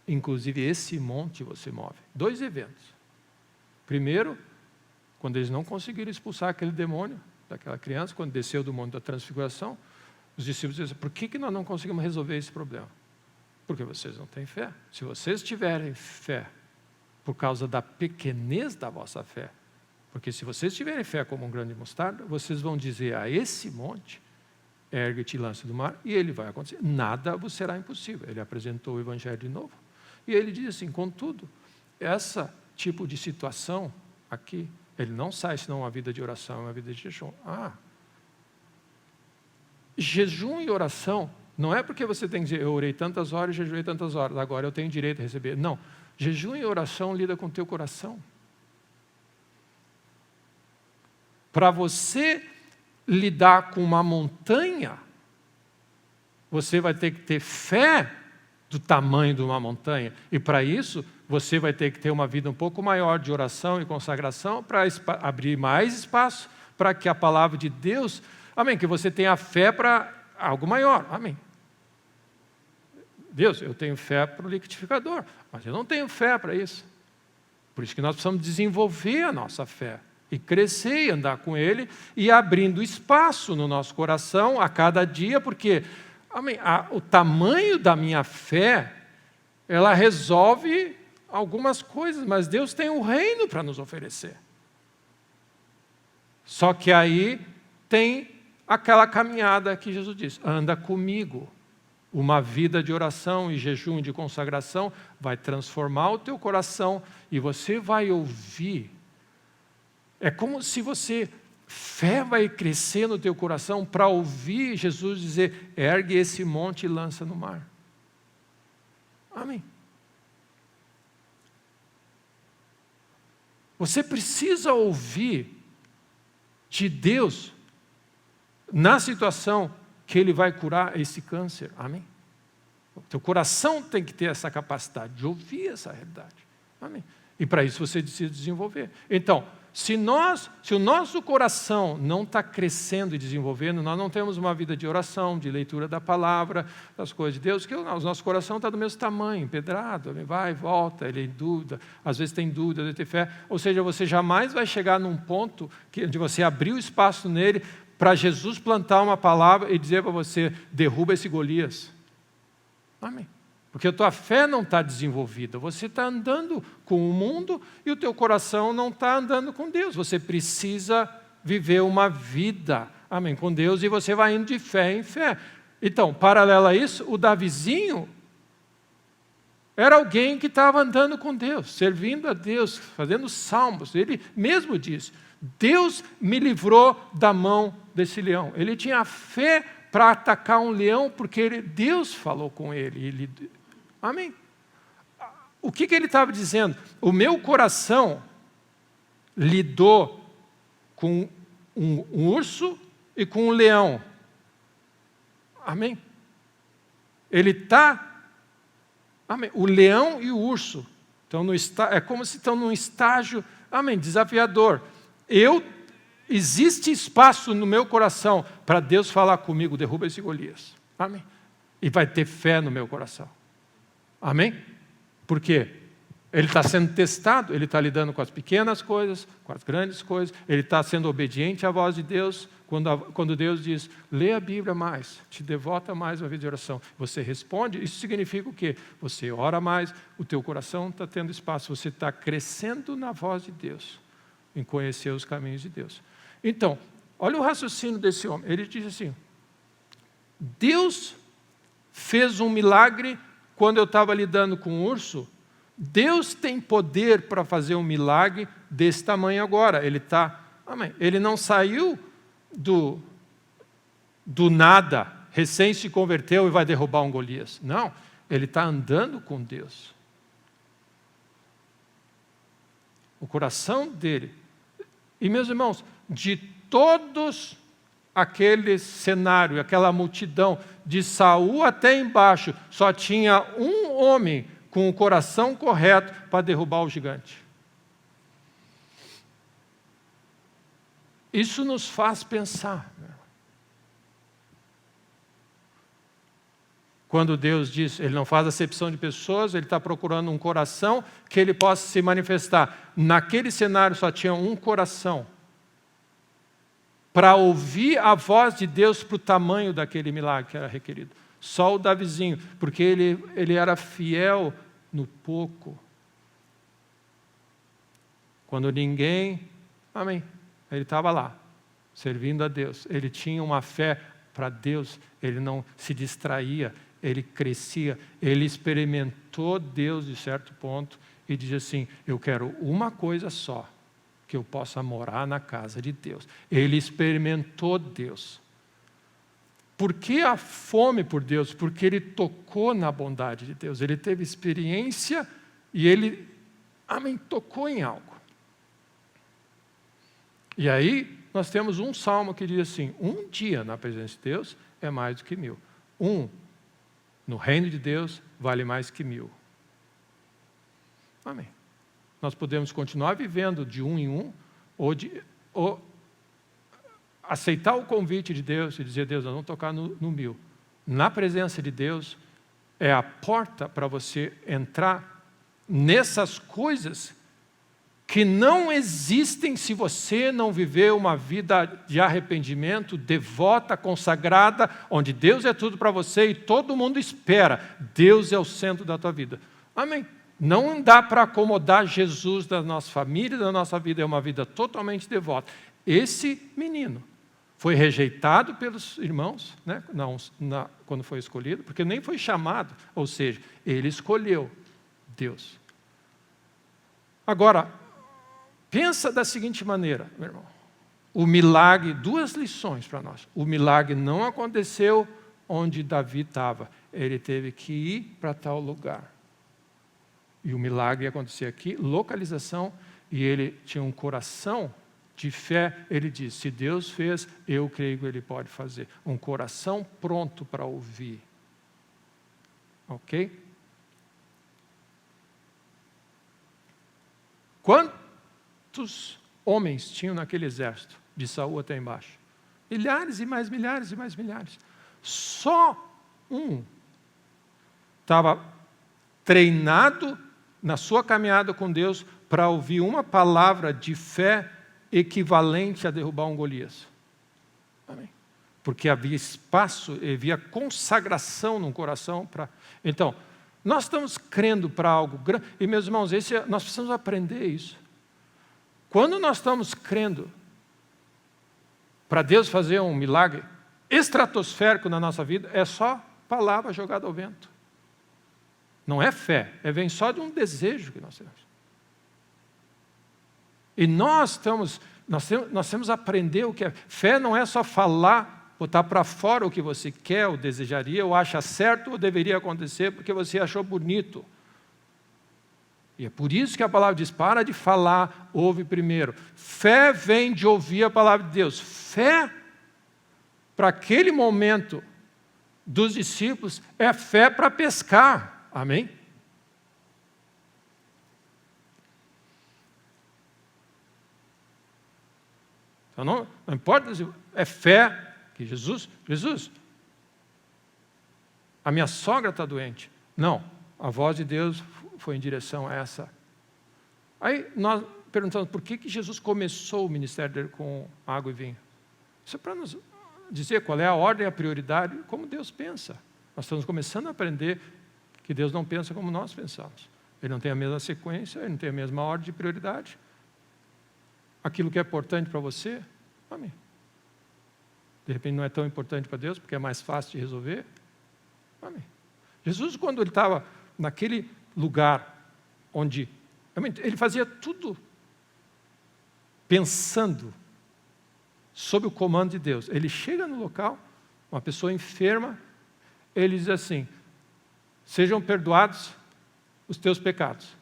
inclusive esse monte você move. 2 eventos. Primeiro, quando eles não conseguiram expulsar aquele demônio daquela criança, quando desceu do monte da transfiguração, os discípulos disseram, por que nós não conseguimos resolver esse problema? Porque vocês não têm fé. Se vocês tiverem fé, por causa da pequenez da vossa fé, porque se vocês tiverem fé como um grão de mostarda, vocês vão dizer a esse monte, ergue-te e lança do mar, e ele vai acontecer. Nada vos será impossível. Ele apresentou o Evangelho de novo. E ele diz assim, contudo, esse tipo de situação aqui, ele não sai senão uma vida de oração, uma vida de jejum. Jejum e oração não é porque você tem que dizer, eu orei tantas horas e jejuei tantas horas, agora eu tenho direito a receber. Não, jejum e oração lida com o teu coração. Para você lidar com uma montanha, você vai ter que ter fé do tamanho de uma montanha. E para isso, você vai ter que ter uma vida um pouco maior de oração e consagração para abrir mais espaço para que a palavra de Deus, amém, que você tenha fé para algo maior, amém. Deus, eu tenho fé para o liquidificador, mas eu não tenho fé para isso. Por isso que nós precisamos desenvolver a nossa fé e crescer e andar com Ele e abrindo espaço no nosso coração a cada dia, porque amém, o tamanho da minha fé, ela resolve algumas coisas, mas Deus tem um reino para nos oferecer. Só que aí tem aquela caminhada que Jesus disse, anda comigo. Uma vida de oração e jejum e de consagração vai transformar o teu coração e você vai ouvir. É como se fé vai crescer no teu coração para ouvir Jesus dizer, ergue esse monte e lança no mar. Amém. Você precisa ouvir de Deus na situação que Ele vai curar esse câncer. Amém? O teu coração tem que ter essa capacidade de ouvir essa realidade. Amém? E para isso você precisa desenvolver. Então, se o nosso coração não está crescendo e desenvolvendo, nós não temos uma vida de oração, de leitura da palavra, das coisas de Deus, que o nosso coração está do mesmo tamanho, empedrado, ele vai e volta, ele é dúvida, às vezes tem dúvida, às vezes tem fé. Ou seja, você jamais vai chegar num ponto onde você abriu espaço nele para Jesus plantar uma palavra e dizer para você, derruba esse Golias. Amém. Porque a tua fé não está desenvolvida, você está andando com o mundo e o teu coração não está andando com Deus. Você precisa viver uma vida, amém, com Deus e você vai indo de fé em fé. Então, paralelo a isso, o Davizinho era alguém que estava andando com Deus, servindo a Deus, fazendo salmos. Ele mesmo disse, Deus me livrou da mão desse leão. Ele tinha fé para atacar um leão porque Deus falou com ele. Amém. O que ele estava dizendo? O meu coração lidou com um urso e com um leão. Amém. Ele está... Amém. O leão e o urso é como se estão num estágio, amém, desafiador. Existe espaço no meu coração para Deus falar comigo, derruba esse Golias. Amém. E vai ter fé no meu coração. Amém? Por quê? Ele está sendo testado, ele está lidando com as pequenas coisas, com as grandes coisas, ele está sendo obediente à voz de Deus. Quando Deus diz, lê a Bíblia mais, te devota mais uma vida de oração, você responde, isso significa o quê? Você ora mais, o teu coração está tendo espaço, você está crescendo na voz de Deus, em conhecer os caminhos de Deus. Então, olha o raciocínio desse homem. Ele diz assim: Deus fez um milagre quando eu estava lidando com um urso. Deus tem poder para fazer um milagre desse tamanho agora. Ele não saiu do nada, recém se converteu e vai derrubar um Golias. Não, ele está andando com Deus. O coração dele. E, meus irmãos, de todos aquele cenário, aquela multidão, de Saul até embaixo, só tinha um homem com o coração correto para derrubar o gigante. Isso nos faz pensar. Quando Deus diz, Ele não faz acepção de pessoas, Ele está procurando um coração que Ele possa se manifestar. Naquele cenário só tinha um coração para ouvir a voz de Deus para o tamanho daquele milagre que era requerido. Só o Davizinho, porque ele era fiel no pouco. Quando ninguém... Amém. Ele estava lá, servindo a Deus. Ele tinha uma fé para Deus, ele não se distraía, ele crescia, ele experimentou Deus de certo ponto e diz assim: eu quero uma coisa só, que eu possa morar na casa de Deus. Ele experimentou Deus. Por que a fome por Deus? Porque ele tocou na bondade de Deus, ele teve experiência e ele, tocou em algo. E aí nós temos um salmo que diz assim: um dia na presença de Deus é mais do que 1000. No reino de Deus vale mais que 1000. Amém. Nós podemos continuar vivendo de um em um, ou aceitar o convite de Deus e dizer: Deus, nós vamos tocar no 1000. Na presença de Deus é a porta para você entrar nessas coisas que não existem se você não viver uma vida de arrependimento, devota, consagrada, onde Deus é tudo para você e todo mundo espera. Deus é o centro da tua vida. Amém. Não dá para acomodar Jesus da nossa família, da nossa vida, é uma vida totalmente devota. Esse menino foi rejeitado pelos irmãos, né? Quando foi escolhido, porque nem foi chamado, ou seja, ele escolheu Deus. Agora, pensa da seguinte maneira, meu irmão. O milagre, 2 lições para nós. O milagre não aconteceu onde Davi estava. Ele teve que ir para tal lugar. E o milagre ia acontecer aqui, localização, e ele tinha um coração de fé. Ele disse: se Deus fez, eu creio que Ele pode fazer. Um coração pronto para ouvir. Ok? Quantos homens tinham naquele exército, de Saul até embaixo? Milhares e mais milhares e mais milhares. Só um estava treinado na sua caminhada com Deus para ouvir uma palavra de fé equivalente a derrubar um Golias. Amém. Porque havia espaço, havia consagração no coração para... Então, nós estamos crendo para algo grande. E, meus irmãos, nós precisamos aprender isso. Quando nós estamos crendo para Deus fazer um milagre estratosférico na nossa vida, é só palavra jogada ao vento. Não é fé, vem só de um desejo que nós temos. E nós temos que aprender o que é. Fé não é só falar, botar para fora o que você quer, ou desejaria, ou acha certo, ou deveria acontecer, porque você achou bonito. E é por isso que a palavra diz: para de falar, ouve primeiro. Fé vem de ouvir a palavra de Deus. Fé, para aquele momento dos discípulos, é fé para pescar. Amém? Então não importa, é fé que Jesus, a minha sogra está doente. Não, a voz de Deus foi em direção a essa. Aí nós perguntamos: por que Jesus começou o ministério dele com água e vinho? Isso é para nos dizer qual é a ordem, a prioridade, como Deus pensa. Nós estamos começando a aprender que Deus não pensa como nós pensamos. Ele não tem a mesma sequência, Ele não tem a mesma ordem de prioridade. Aquilo que é importante para você, amém. de repente não é tão importante para Deus, porque é mais fácil de resolver. Amém. Jesus, quando ele estava naquele lugar onde, ele fazia tudo pensando sob o comando de Deus. Ele chega no local, uma pessoa enferma, ele diz assim: sejam perdoados os teus pecados.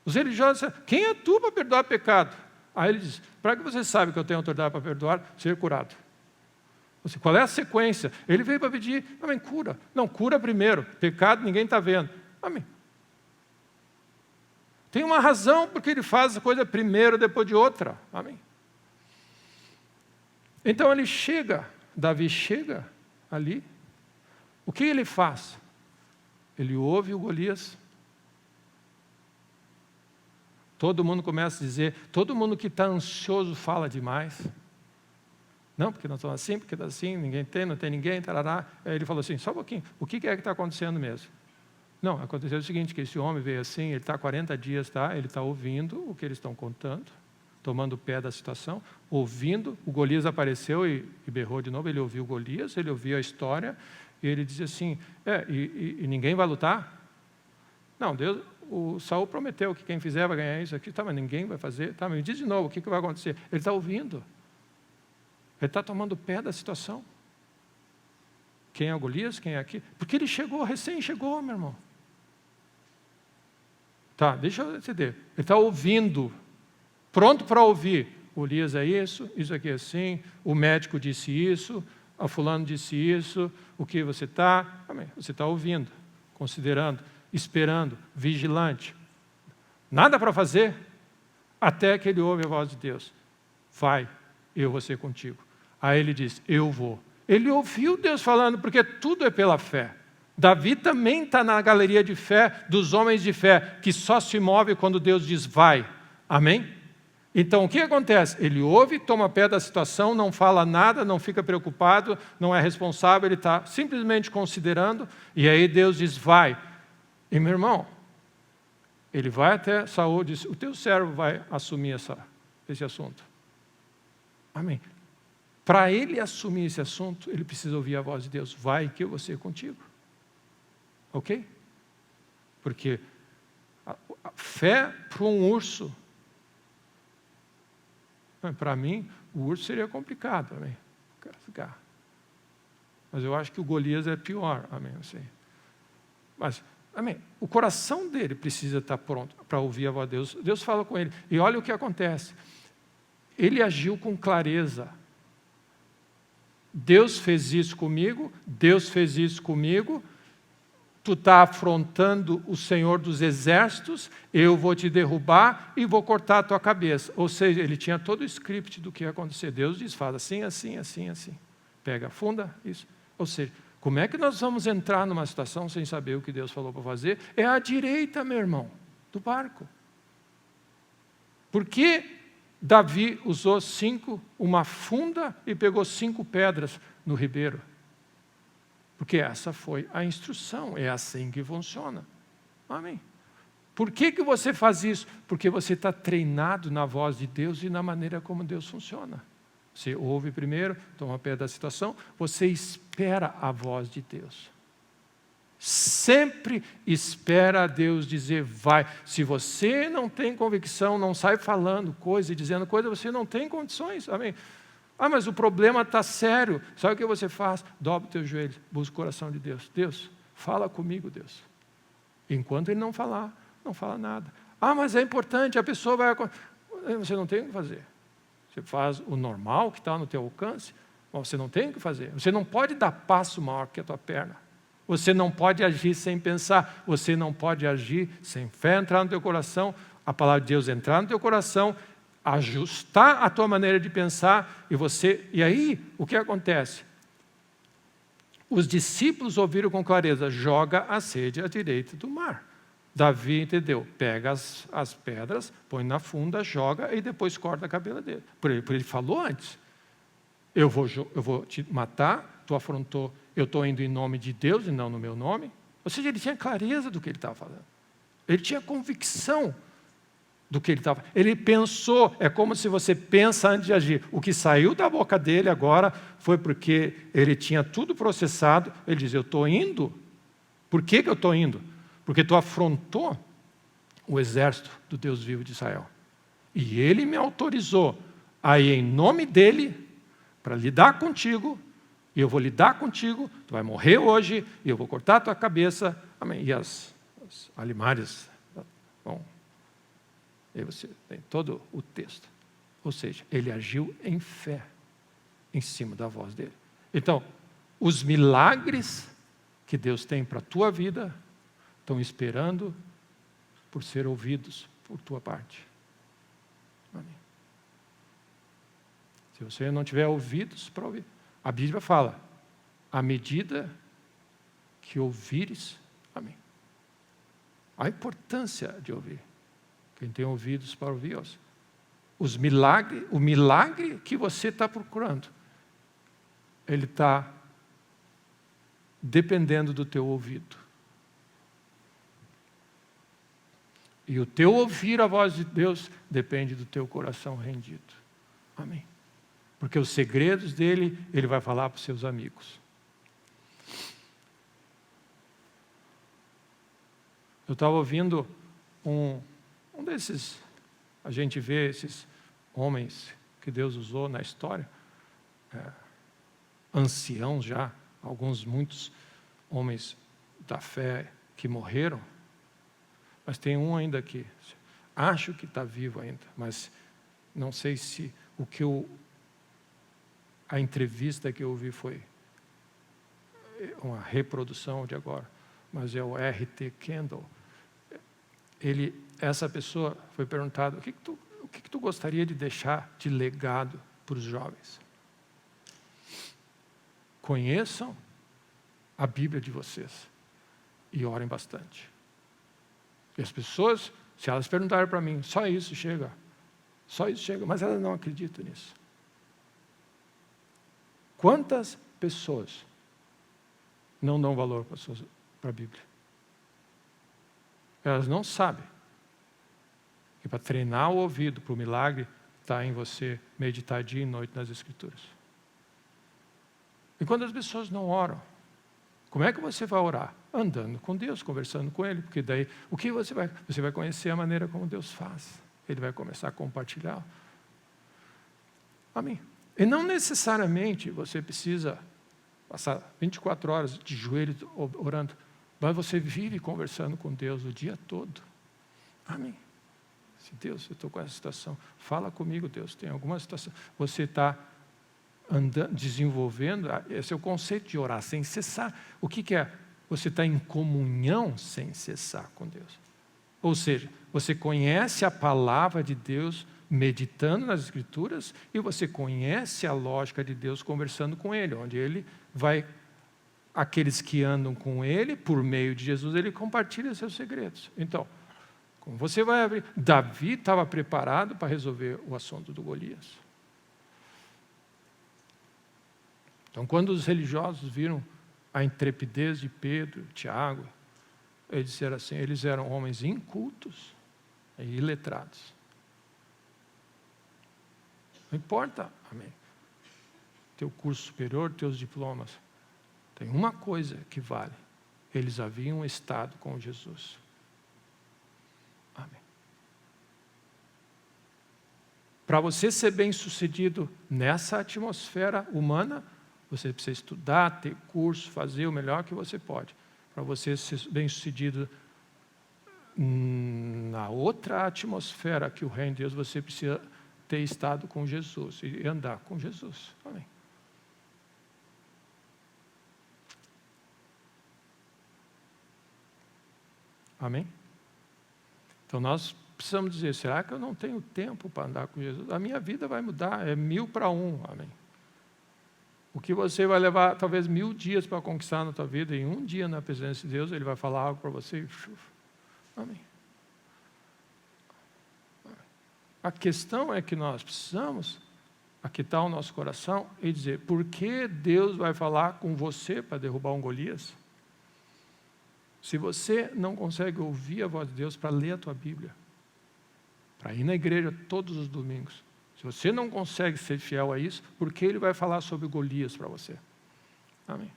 Os religiosos disseram: quem é tu para perdoar pecado? Aí ele diz: para que você sabe que eu tenho autoridade para perdoar, ser curado. Qual é a sequência? Ele veio para pedir: amém, cura. Não, cura primeiro. Pecado ninguém está vendo. Amém. Tem uma razão porque ele faz a coisa primeiro, depois de outra. Amém. Então ele chega, Davi chega ali. O que ele faz? Ele ouve o Golias. Todo mundo começa a dizer, todo mundo que está ansioso fala demais. Não, porque nós estamos assim, porque está assim, ninguém tem, não tem ninguém, tarará. Aí ele falou assim: só um pouquinho, o que é que está acontecendo mesmo? Não, aconteceu o seguinte, que esse homem veio assim, ele está há 40 dias, tá? Ele está ouvindo o que eles estão contando, tomando o pé da situação, ouvindo. O Golias apareceu e berrou de novo, ele ouviu o Golias, ele ouviu a história, e ele disse assim: e ninguém vai lutar? Não, Deus, o Saul prometeu que quem fizer vai ganhar isso aqui, tá, mas ninguém vai fazer. Tá, mas me diz de novo, o que vai acontecer? Ele está ouvindo. Ele está tomando o pé da situação. Quem é o Golias? Quem é aqui? Porque ele chegou, recém chegou, meu irmão. Tá, deixa eu entender. Ele está ouvindo, pronto para ouvir. O Golias é isso aqui é assim, o médico disse isso, a fulano disse isso, o que você está? Você está ouvindo, considerando, esperando, vigilante. Nada para fazer, até que ele ouve a voz de Deus. Vai, eu vou ser contigo. Aí ele diz: eu vou. Ele ouviu Deus falando, porque tudo é pela fé. Davi também está na galeria de fé, dos homens de fé, que só se move quando Deus diz vai. Amém? Então o que acontece? Ele ouve, toma pé da situação, não fala nada, não fica preocupado, não é responsável, ele está simplesmente considerando, e aí Deus diz vai. E meu irmão, ele vai até Saul e diz: o teu servo vai assumir esse assunto. Amém. Para ele assumir esse assunto, ele precisa ouvir a voz de Deus: vai que eu vou ser contigo. Ok? Porque a fé para um urso, para mim, o urso seria complicado. Amém. Mas eu acho que o Golias é pior. Amém. Não sei. Mas, amém, o coração dele precisa estar pronto para ouvir a voz de Deus. Deus fala com ele. E olha o que acontece. Ele agiu com clareza. Deus fez isso comigo, Deus fez isso comigo. Tu está afrontando o Senhor dos exércitos, eu vou te derrubar e vou cortar a tua cabeça. Ou seja, ele tinha todo o script do que ia acontecer. Deus diz: faz assim, assim, assim, assim. Pega, afunda, isso. Ou seja, como é que nós vamos entrar numa situação sem saber o que Deus falou para fazer? É à direita, meu irmão, do barco. Por que Davi usou uma funda e pegou 5 pedras no ribeiro? Porque essa foi a instrução, é assim que funciona. Amém. Por que você faz isso? Porque você está treinado na voz de Deus e na maneira como Deus funciona. Você ouve primeiro, toma pé da situação, você espera a voz de Deus. Sempre espera Deus dizer vai. Se você não tem convicção, não sai falando coisa e dizendo coisa, você não tem condições. Amém. Mas o problema está sério. Sabe o que você faz? Dobra o teu joelho, busca o coração de Deus. Deus, fala comigo, Deus. Enquanto ele não falar, não fala nada. Mas é importante, a pessoa vai... Você não tem o que fazer. Você faz o normal que está no teu alcance, mas você não tem o que fazer. Você não pode dar passo maior que a tua perna. Você não pode agir sem pensar. Você não pode agir sem fé entrar no teu coração, a palavra de Deus entrar no teu coração, ajustar a tua maneira de pensar, e aí, o que acontece? Os discípulos ouviram com clareza: joga a sede à direita do mar. Davi entendeu, pega as pedras, põe na funda, joga e depois corta a cabeça dele. Por ele falou antes: eu vou te matar, tu afrontou, eu estou indo em nome de Deus e não no meu nome. Ou seja, ele tinha clareza do que ele estava falando. Ele tinha convicção. do que ele estava. Ele pensou, é como se você pensa antes de agir. O que saiu da boca dele agora foi porque ele tinha tudo processado. Ele diz, eu estou indo. Por que eu estou indo? Porque tu afrontou o exército do Deus vivo de Israel. E ele me autorizou a ir em nome dele para lidar contigo, e eu vou lidar contigo, tu vai morrer hoje, e eu vou cortar a tua cabeça. Amém. E as alimárias, bom, aí você tem todo o texto. Ou seja, ele agiu em fé, em cima da voz dele. Então, os milagres que Deus tem para a tua vida estão esperando por ser ouvidos por tua parte. Amém. Se você não tiver ouvidos para ouvir, a Bíblia fala, à medida que ouvires, amém. A importância de ouvir. Quem tem ouvidos para ouvir, o milagre que você está procurando, ele está dependendo do teu ouvido. E o teu ouvir a voz de Deus depende do teu coração rendido. Amém. Porque os segredos dele, ele vai falar para os seus amigos. Eu estava ouvindo um desses, a gente vê esses homens que Deus usou na história, anciãos já, muitos homens da fé que morreram, mas tem um ainda que acho que está vivo ainda, mas não sei se a entrevista que eu ouvi foi uma reprodução de agora, mas é o R.T. Kendall. Essa pessoa foi perguntada, o que tu gostaria de deixar de legado para os jovens? Conheçam a Bíblia de vocês e orem bastante. E as pessoas, se elas perguntarem para mim, só isso chega, mas elas não acreditam nisso. Quantas pessoas não dão valor para a Bíblia? Elas não sabem que para treinar o ouvido para o milagre está em você meditar dia e noite nas Escrituras. E quando as pessoas não oram, como é que você vai orar? Andando com Deus, conversando com Ele, porque daí o que você vai conhecer a maneira como Deus faz. Ele vai começar a compartilhar. Amém. E não necessariamente você precisa passar 24 horas de joelhos orando, mas você vive conversando com Deus o dia todo. Amém. Se Deus, eu estou com essa situação, fala comigo, Deus, tem alguma situação. Você está desenvolvendo, esse é o conceito de orar sem cessar. O que é? Você está em comunhão sem cessar com Deus. Ou seja, você conhece a palavra de Deus meditando nas Escrituras e você conhece a lógica de Deus conversando com Ele, onde Ele vai, aqueles que andam com Ele, por meio de Jesus, Ele compartilha seus segredos. Então, como você vai abrir, Davi estava preparado para resolver o assunto do Golias. Então, quando os religiosos viram a intrepidez de Pedro, Tiago, eles disseram assim, eles eram homens incultos e iletrados. Não importa, amém, teu curso superior, teus diplomas. Tem uma coisa que vale. Eles haviam estado com Jesus. Amém. Para você ser bem-sucedido nessa atmosfera humana, você precisa estudar, ter curso, fazer o melhor que você pode. Para você ser bem-sucedido na outra atmosfera que o reino de Deus, você precisa ter estado com Jesus e andar com Jesus. Amém. Amém? Então nós precisamos dizer, será que eu não tenho tempo para andar com Jesus? A minha vida vai mudar, é 1000 para 1, amém. O que você vai levar talvez 1000 dias para conquistar na tua vida, em um dia na presença de Deus, Ele vai falar algo para você. Amém. A questão é que nós precisamos aquietar o nosso coração e dizer, por que Deus vai falar com você para derrubar um Golias? Se você não consegue ouvir a voz de Deus para ler a tua Bíblia, para ir na igreja todos os domingos. Se você não consegue ser fiel a isso, por que ele vai falar sobre Golias para você? Amém.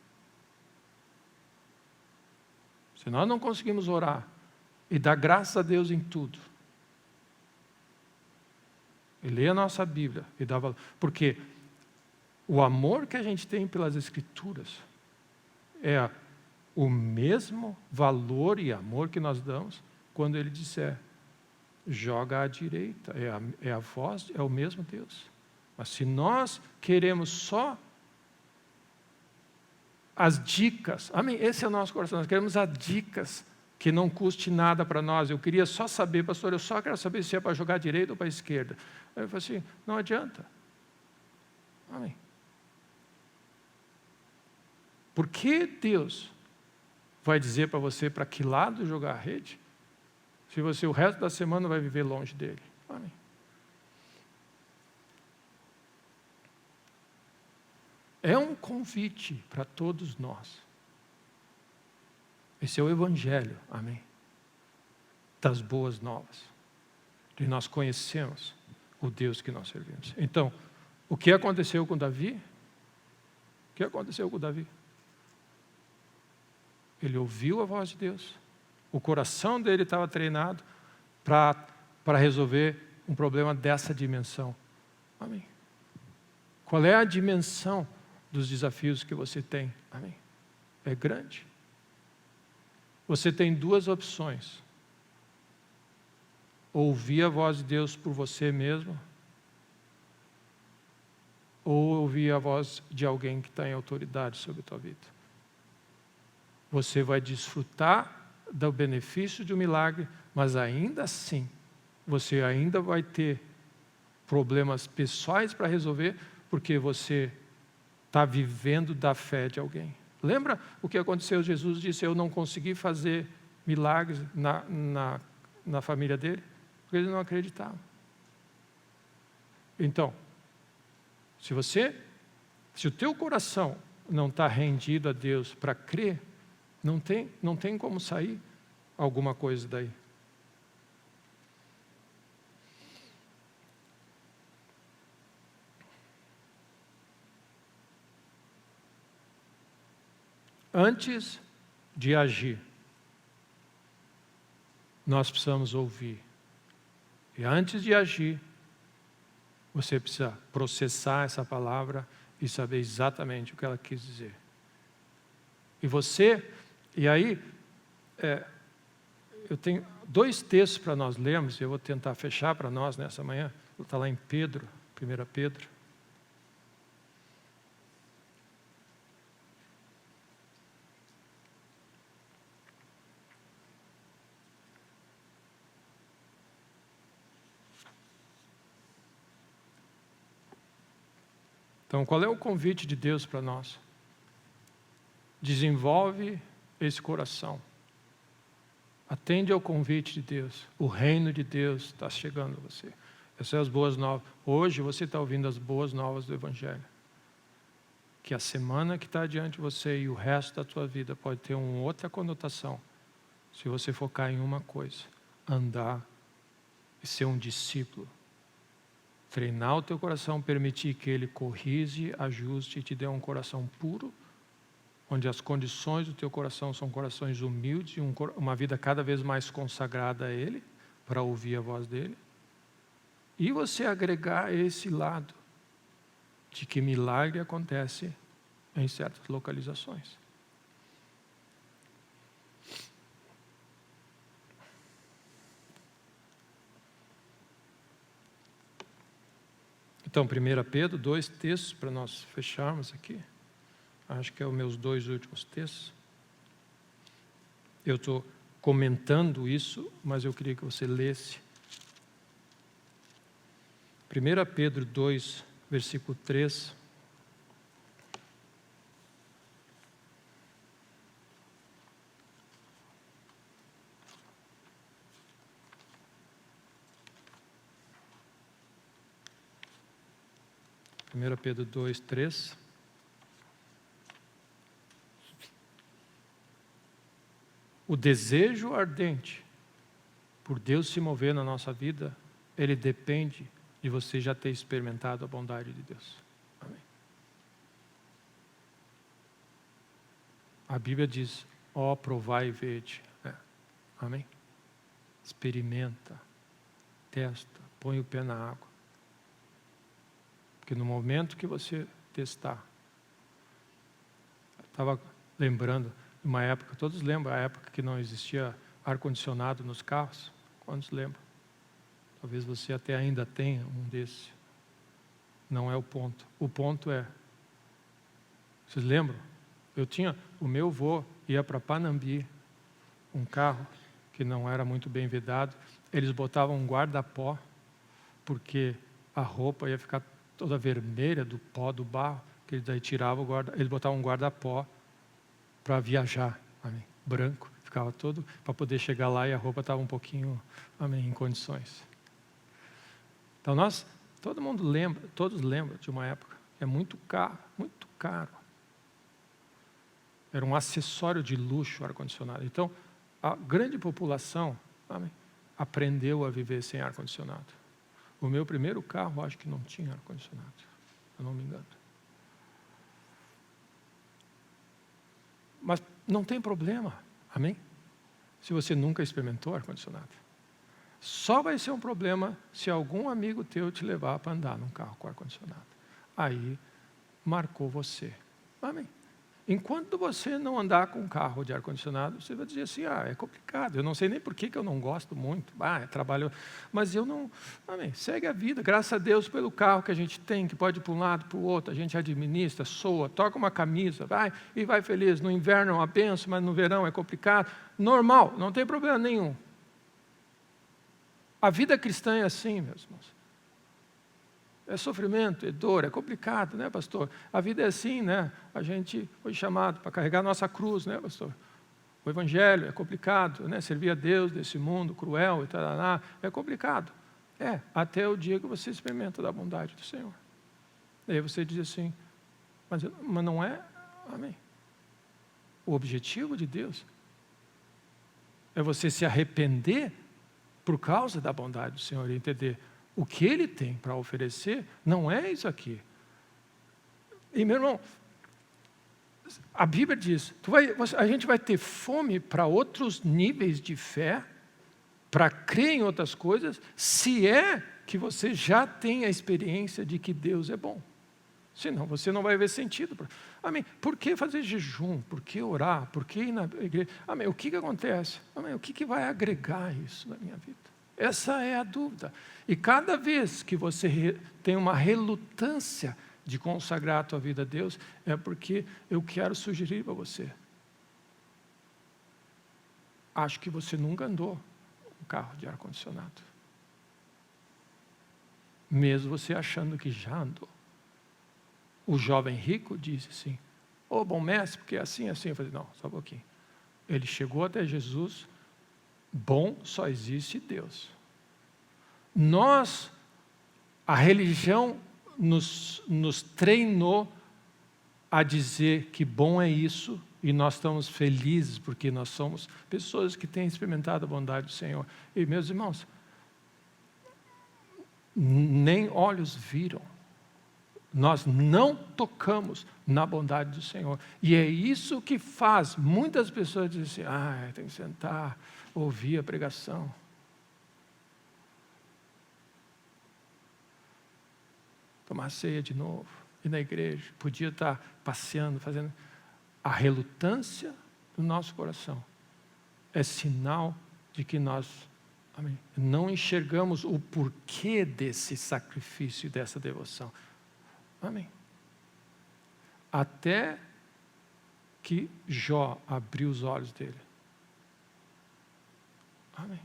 Se nós não conseguimos orar e dar graças a Deus em tudo, e ler a nossa Bíblia e dar valor, porque o amor que a gente tem pelas Escrituras é o mesmo valor e amor que nós damos quando ele disser, joga à direita, é a voz, é o mesmo Deus. Mas se nós queremos só as dicas, amém, esse é o nosso coração, nós queremos as dicas que não custe nada para nós. Eu queria só saber, pastor, eu só quero saber se é para jogar à direita ou para a esquerda. Eu falei assim, não adianta. Amém. Por que Deus vai dizer para você para que lado jogar a rede, se você o resto da semana vai viver longe dele? Amém. É um convite para todos nós. Esse é o Evangelho, amém, das boas novas, de nós conhecemos o Deus que nós servimos. Então, o que aconteceu com Davi? O que aconteceu com Davi? Ele ouviu a voz de Deus, o coração dele estava treinado para resolver um problema dessa dimensão. Amém. Qual é a dimensão dos desafios que você tem? Amém. É grande. Você tem duas opções: ouvir a voz de Deus por você mesmo, ou ouvir a voz de alguém que está em autoridade sobre a tua vida. Você vai desfrutar do benefício de um milagre, mas ainda assim, você ainda vai ter problemas pessoais para resolver, porque você está vivendo da fé de alguém. Lembra o que aconteceu? Jesus disse, eu não consegui fazer milagres na família dele, porque eles não acreditavam. Então, se o teu coração não está rendido a Deus para crer, não tem como sair alguma coisa daí. Antes de agir, nós precisamos ouvir. E antes de agir, você precisa processar essa palavra e saber exatamente o que ela quis dizer. E aí, eu tenho 2 textos para nós lermos, e eu vou tentar fechar para nós nessa manhã. Está lá em Pedro, 1 Pedro. Então, qual é o convite de Deus para nós? Desenvolve esse coração. Atende ao convite de Deus. O reino de Deus está chegando a você. Essas são as boas novas. Hoje você está ouvindo as boas novas do Evangelho. Que a semana que está diante de você e o resto da tua vida pode ter uma outra conotação. Se você focar em uma coisa. Andar e ser um discípulo. Treinar o teu coração, permitir que ele corrige, ajuste e te dê um coração puro, onde as condições do teu coração são corações humildes, uma vida cada vez mais consagrada a ele, para ouvir a voz dele. E você agregar esse lado de que milagre acontece em certas localizações. Então, 1 Pedro, 2 textos para nós fecharmos aqui. Acho que é os meus 2 últimos textos. Eu estou comentando isso, mas eu queria que você lesse. 1 Pedro 2, versículo 3. Pedro 2, 3. O desejo ardente por Deus se mover na nossa vida ele depende de você já ter experimentado a bondade de Deus. Amém. A Bíblia diz, ó, provai e vede. Amém? Experimenta, testa, põe o pé na água. Porque no momento que você testar, eu estava lembrando de uma época, todos lembram a época que não existia ar-condicionado nos carros? Quantos lembram? Talvez você até ainda tenha um desse. Não é o ponto. O ponto é, vocês lembram? O meu avô ia para Panambi, um carro que não era muito bem vedado, eles botavam um guarda-pó, porque a roupa ia ficar toda vermelha do pó, do barro, que eles daí tiravam eles botavam um guarda-pó para viajar, amém, branco, ficava todo, para poder chegar lá e a roupa estava um pouquinho, amém, em condições. Então todos lembram de uma época que é muito caro, muito caro. Era um acessório de luxo ar-condicionado. Então, a grande população, amém, aprendeu a viver sem ar-condicionado. O meu primeiro carro, acho que não tinha ar-condicionado, se eu não me engano. Mas não tem problema, amém? Se você nunca experimentou ar-condicionado. Só vai ser um problema se algum amigo teu te levar para andar num carro com ar-condicionado. Aí, marcou você, amém? Enquanto você não andar com um carro de ar-condicionado, você vai dizer assim, é complicado, eu não sei nem por que eu não gosto muito, é trabalho, mas eu não, amém, segue a vida, graças a Deus pelo carro que a gente tem, que pode ir para um lado, para o outro, a gente administra, soa, toca uma camisa, vai feliz, no inverno é uma benção, mas no verão é complicado, normal, não tem problema nenhum. A vida cristã é assim, meus irmãos. É sofrimento, é dor, é complicado, né, pastor? A vida é assim, né? A gente foi chamado para carregar a nossa cruz, né, pastor? O evangelho é complicado, né? Servir a Deus desse mundo cruel e tal, é complicado. Até o dia que você experimenta da bondade do Senhor. Aí você diz assim, mas não é, amém. O objetivo de Deus é você se arrepender por causa da bondade do Senhor e entender o que Ele tem para oferecer não é isso aqui. E meu irmão, a Bíblia diz, a gente vai ter fome para outros níveis de fé, para crer em outras coisas, se é que você já tem a experiência de que Deus é bom. Senão você não vai ver sentido. Amém. Por que fazer jejum? Por que orar? Por que ir na igreja? Amém. O que acontece? Amém. O que vai agregar isso na minha vida? Essa é a dúvida. E cada vez que você tem uma relutância de consagrar a tua vida a Deus, é porque eu quero sugerir para você. Acho que você nunca andou um carro de ar-condicionado. Mesmo você achando que já andou. O jovem rico disse assim, bom mestre, porque é assim. Eu falei, não, só um pouquinho. Ele chegou até Jesus, bom só existe Deus. A religião nos treinou a dizer que bom é isso, e nós estamos felizes porque nós somos pessoas que têm experimentado a bondade do Senhor. E meus irmãos, nem olhos viram, nós não tocamos na bondade do Senhor. E é isso que faz muitas pessoas dizerem assim, tem que sentar, ouvir a pregação. Tomar ceia de novo, ir na igreja, podia estar passeando, fazendo. A relutância do nosso coração é sinal de que nós, amém, não enxergamos o porquê desse sacrifício e dessa devoção. Amém. Até que Jó abriu os olhos dele. Amém.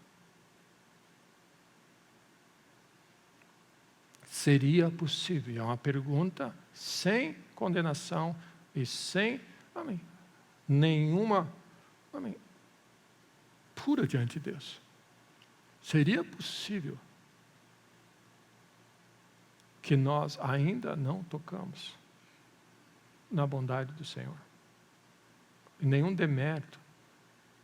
Seria possível? É uma pergunta sem condenação e sem, amém, nenhuma, amém, pura diante de Deus. Seria possível que nós ainda não tocamos na bondade do Senhor? E nenhum demérito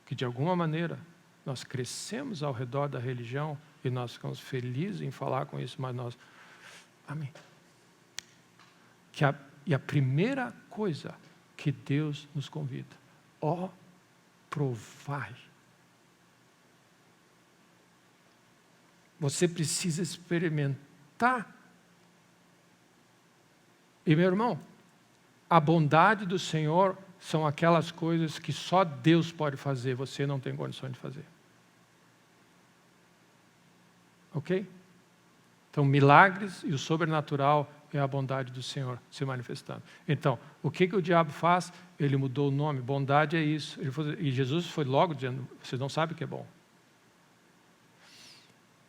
que de alguma maneira nós crescemos ao redor da religião e nós ficamos felizes em falar com isso, mas nós... Amém. E a primeira coisa que Deus nos convida, provai. Você precisa experimentar. E meu irmão, a bondade do Senhor são aquelas coisas que só Deus pode fazer, você não tem condições de fazer. Ok? Então, milagres e o sobrenatural é a bondade do Senhor se manifestando. Então, o que o diabo faz? Ele mudou o nome, bondade é isso. E Jesus foi logo dizendo, vocês não sabem o que é bom.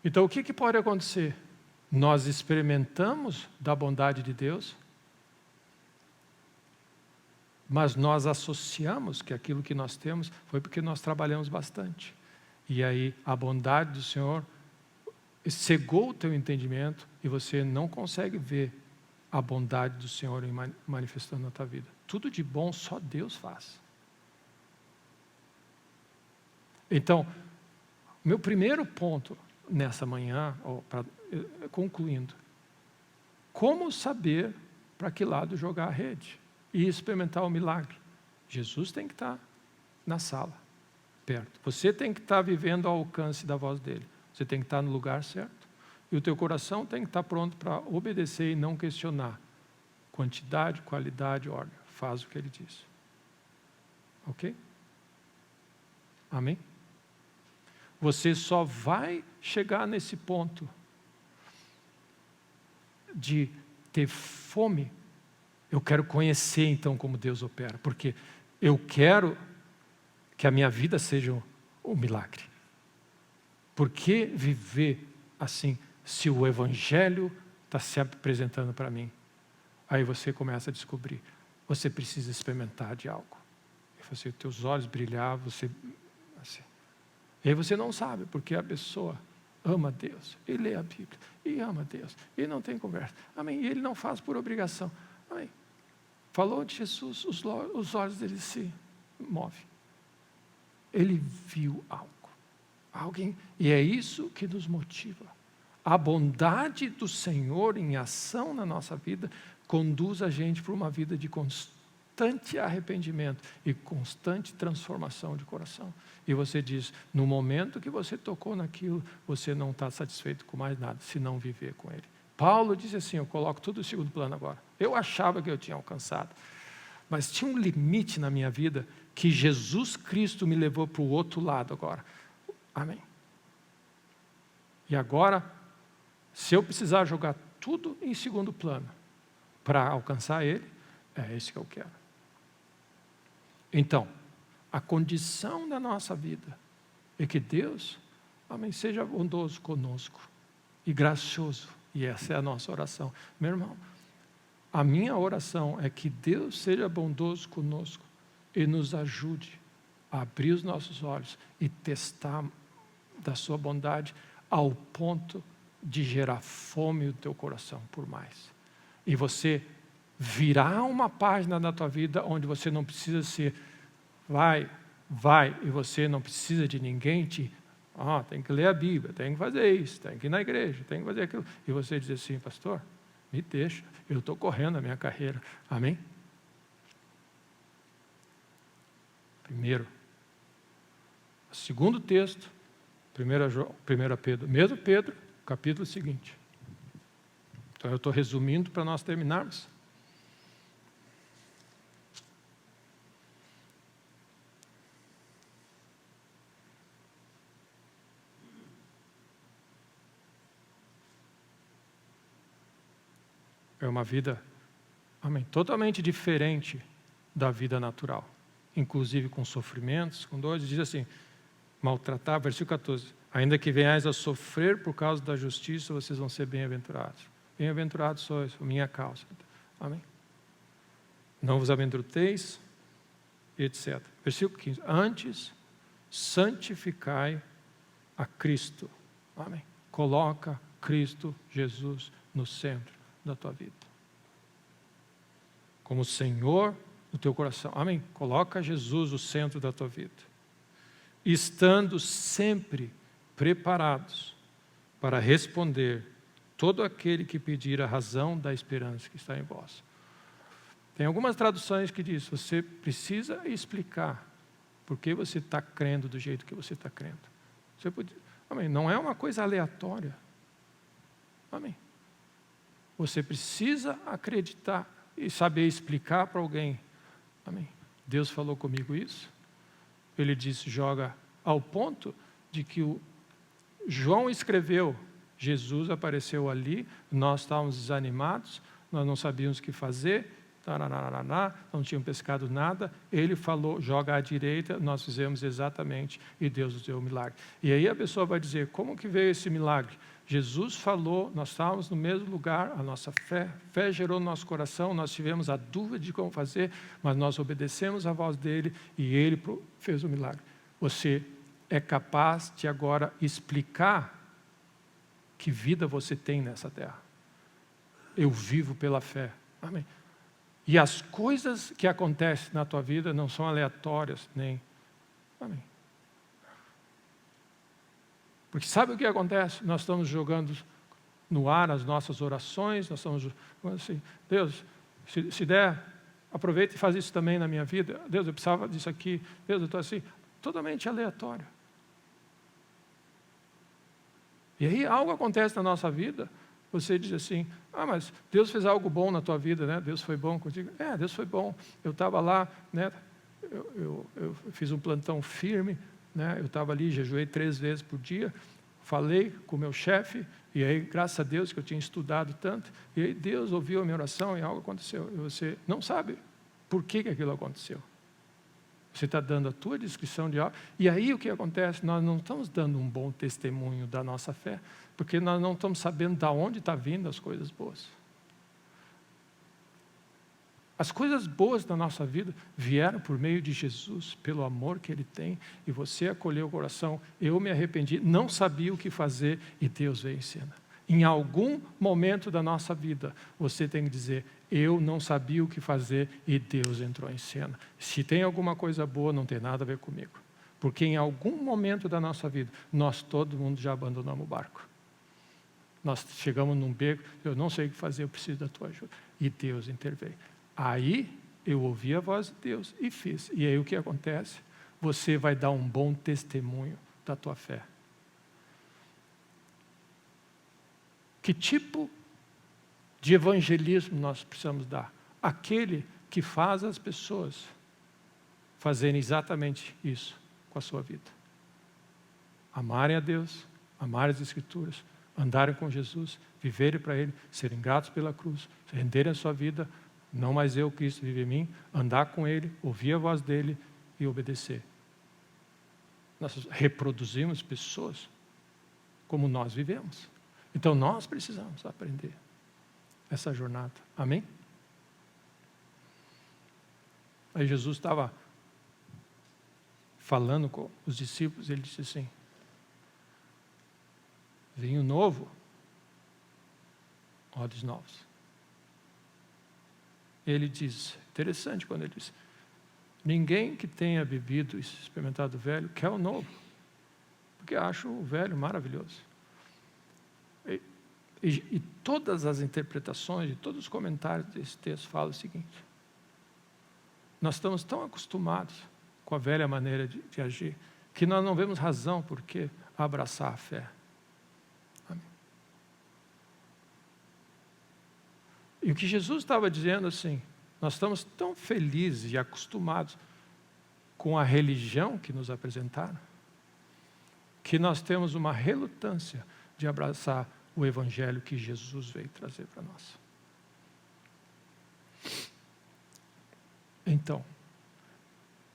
Então, o que pode acontecer? Nós experimentamos da bondade de Deus, mas nós associamos que aquilo que nós temos foi porque nós trabalhamos bastante. E aí, a bondade do Senhor cegou o teu entendimento e você não consegue ver a bondade do Senhor manifestando na tua vida. Tudo de bom só Deus faz. Então, meu primeiro ponto nessa manhã, concluindo, como saber para que lado jogar a rede e experimentar o milagre? Jesus tem que estar na sala, perto. Você tem que estar vivendo ao alcance da voz dele. Você tem que estar no lugar certo. E o teu coração tem que estar pronto para obedecer e não questionar. Quantidade, qualidade, ordem. Faz o que ele diz. Ok? Amém? Você só vai chegar nesse ponto de ter fome. Eu quero conhecer então como Deus opera, porque eu quero que a minha vida seja um milagre. Por que viver assim, se o Evangelho está sempre apresentando para mim? Aí você começa a descobrir, você precisa experimentar de algo. Os teus olhos brilhar, você... Assim. E aí você não sabe, porque a pessoa ama Deus, e lê a Bíblia, e ama Deus, e não tem conversa. Amém? E ele não faz por obrigação. Amém? Falou de Jesus, os olhos dele se movem. Ele viu algo. Alguém, e é isso que nos motiva. A bondade do Senhor em ação na nossa vida conduz a gente para uma vida de constante arrependimento e constante transformação de coração. E você diz, no momento que você tocou naquilo, você não está satisfeito com mais nada, se não viver com Ele. Paulo diz assim, eu coloco tudo em segundo plano agora. Eu achava que eu tinha alcançado, mas tinha um limite na minha vida que Jesus Cristo me levou para o outro lado agora. Amém. E agora, se eu precisar jogar tudo em segundo plano para alcançar Ele, é esse que eu quero. Então, a condição da nossa vida é que Deus, amém, seja bondoso conosco e gracioso. E essa é a nossa oração. Meu irmão, a minha oração é que Deus seja bondoso conosco e nos ajude a abrir os nossos olhos e testar da sua bondade ao ponto de gerar fome no teu coração por mais. E você virar uma página na tua vida onde você não precisa ser vai, e você não precisa de ninguém tem que ler a Bíblia, tem que fazer isso, tem que ir na igreja, tem que fazer aquilo. E você diz assim, pastor, me deixa, eu estou correndo a minha carreira. Amém? Primeiro, segundo texto, 1 Pedro, mesmo Pedro, capítulo seguinte. Então eu estou resumindo para nós terminarmos. É uma vida, amém, totalmente diferente da vida natural. Inclusive com sofrimentos, com dores. Diz assim, maltratar, versículo 14. Ainda que venhais a sofrer por causa da justiça, vocês vão ser bem-aventurados. Bem-aventurados sois, por minha causa. Amém? Não vos aventureis, etc. Versículo 15. Antes, santificai a Cristo. Amém? Coloca Cristo Jesus no centro da tua vida. Como Senhor do teu coração. Amém? Coloca Jesus no centro da tua vida. Estando sempre preparados para responder todo aquele que pedir a razão da esperança que está em vós. Tem algumas traduções que diz, você precisa explicar por que você está crendo do jeito que você está crendo. Você pode, amém, não é uma coisa aleatória. Amém. Você precisa acreditar e saber explicar para alguém. Amém. Deus falou comigo isso. Ele disse, joga ao ponto de que o João escreveu, Jesus apareceu ali, nós estávamos desanimados, nós não sabíamos o que fazer, não tínhamos pescado nada, ele falou, joga à direita, nós fizemos exatamente, e Deus nos deu o milagre. E aí a pessoa vai dizer, como que veio esse milagre? Jesus falou, nós estávamos no mesmo lugar, a nossa fé gerou no nosso coração, nós tivemos a dúvida de como fazer, mas nós obedecemos a voz dele e ele fez o milagre. Você é capaz de agora explicar que vida você tem nessa terra. Eu vivo pela fé. Amém. E as coisas que acontecem na tua vida não são aleatórias, nem... Amém. Porque sabe o que acontece? Nós estamos jogando no ar as nossas orações, nós estamos assim, Deus, se der, aproveita e faz isso também na minha vida. Deus, eu precisava disso aqui. Deus, eu estou assim, totalmente aleatório. E aí algo acontece na nossa vida, você diz assim, mas Deus fez algo bom na tua vida, né? Deus foi bom contigo. Deus foi bom. Eu estava lá, né? Eu fiz um plantão firme, né? Eu estava ali, jejuei 3 vezes por dia, falei com o meu chefe, e aí, graças a Deus, que eu tinha estudado tanto, e aí Deus ouviu a minha oração e algo aconteceu. E você não sabe por que aquilo aconteceu. Você está dando a tua descrição de algo. E aí o que acontece? Nós não estamos dando um bom testemunho da nossa fé, porque nós não estamos sabendo de onde está vindo as coisas boas. As coisas boas da nossa vida vieram por meio de Jesus, pelo amor que Ele tem, e você acolheu o coração. Eu me arrependi, não sabia o que fazer, e Deus veio em cena. Em algum momento da nossa vida, você tem que dizer, eu não sabia o que fazer e Deus entrou em cena. Se tem alguma coisa boa, não tem nada a ver comigo. Porque em algum momento da nossa vida, todo mundo já abandonamos o barco. Nós chegamos num beco, eu não sei o que fazer, eu preciso da tua ajuda. E Deus interveio. Aí eu ouvi a voz de Deus e fiz. E aí o que acontece? Você vai dar um bom testemunho da tua fé. Que tipo de evangelismo nós precisamos dar? Aquele que faz as pessoas fazerem exatamente isso com a sua vida. Amarem a Deus, amarem as Escrituras, andarem com Jesus, viverem para Ele, serem gratos pela cruz, renderem a sua vida, não mais eu, Cristo vive em mim, andar com Ele, ouvir a voz dEle e obedecer. Nós reproduzimos pessoas como nós vivemos. Então nós precisamos aprender essa jornada. Amém? Aí Jesus estava falando com os discípulos, ele disse assim, vinho novo, odres novos. Ele diz, interessante quando ele diz, ninguém que tenha bebido e experimentado o velho quer o novo, porque acha o velho maravilhoso. E todas as interpretações, e todos os comentários desse texto falam o seguinte, nós estamos tão acostumados com a velha maneira de agir, que nós não vemos razão por que abraçar a fé. Amém. E o que Jesus estava dizendo assim, nós estamos tão felizes e acostumados com a religião que nos apresentaram, que nós temos uma relutância de abraçar o evangelho que Jesus veio trazer para nós. Então,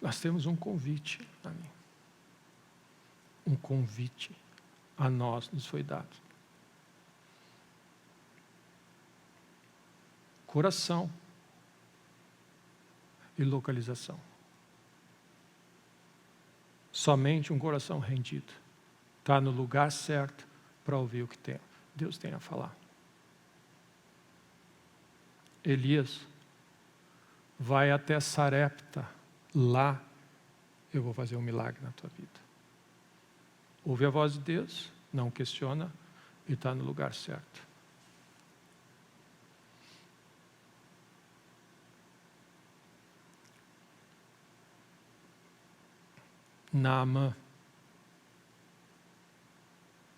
nós temos um convite, amém. Um convite a nós nos foi dado. Coração e localização. Somente um coração rendido está no lugar certo para ouvir o que Deus tem a falar. Elias vai até Sarepta, lá eu vou fazer um milagre na tua vida. Ouve a voz de Deus, não questiona, e está no lugar certo. Naamã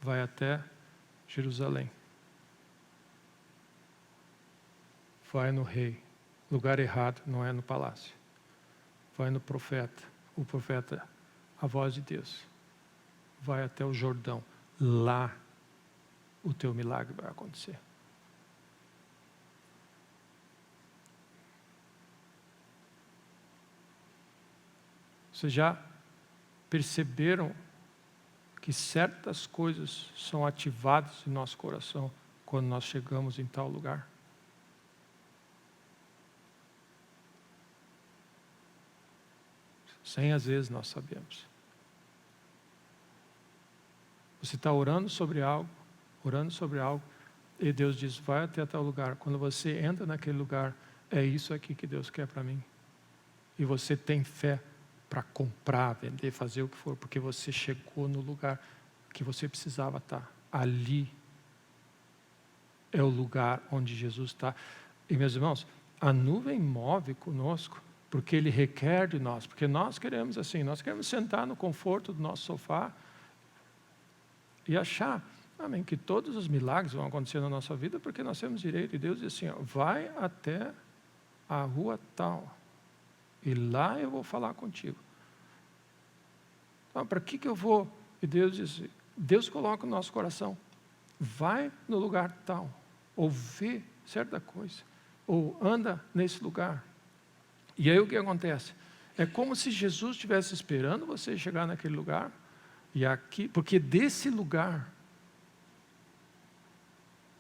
vai até Jerusalém. Vai no rei. Lugar errado, não é no palácio. Vai no profeta. O profeta, a voz de Deus. Vai até o Jordão. Lá o teu milagre vai acontecer. Vocês já perceberam que certas coisas são ativadas em nosso coração quando nós chegamos em tal lugar? Sem às vezes nós sabemos. Você está orando sobre algo, e Deus diz, vai até tal lugar. Quando você entra naquele lugar, é isso aqui que Deus quer para mim. E você tem fé para comprar, vender, fazer o que for, porque você chegou no lugar que você precisava estar. Ali é o lugar onde Jesus está. E meus irmãos, a nuvem move conosco, porque Ele requer de nós, porque nós queremos assim, nós queremos sentar no conforto do nosso sofá e achar, amém, que todos os milagres vão acontecer na nossa vida, porque nós temos direito. E Deus diz assim, ó, vai até a rua tal, e lá eu vou falar contigo. Então, para que eu vou? E Deus diz, Deus coloca no nosso coração, vai no lugar tal, ou vê certa coisa, ou anda nesse lugar. E aí o que acontece? É como se Jesus estivesse esperando você chegar naquele lugar, e aqui, porque desse lugar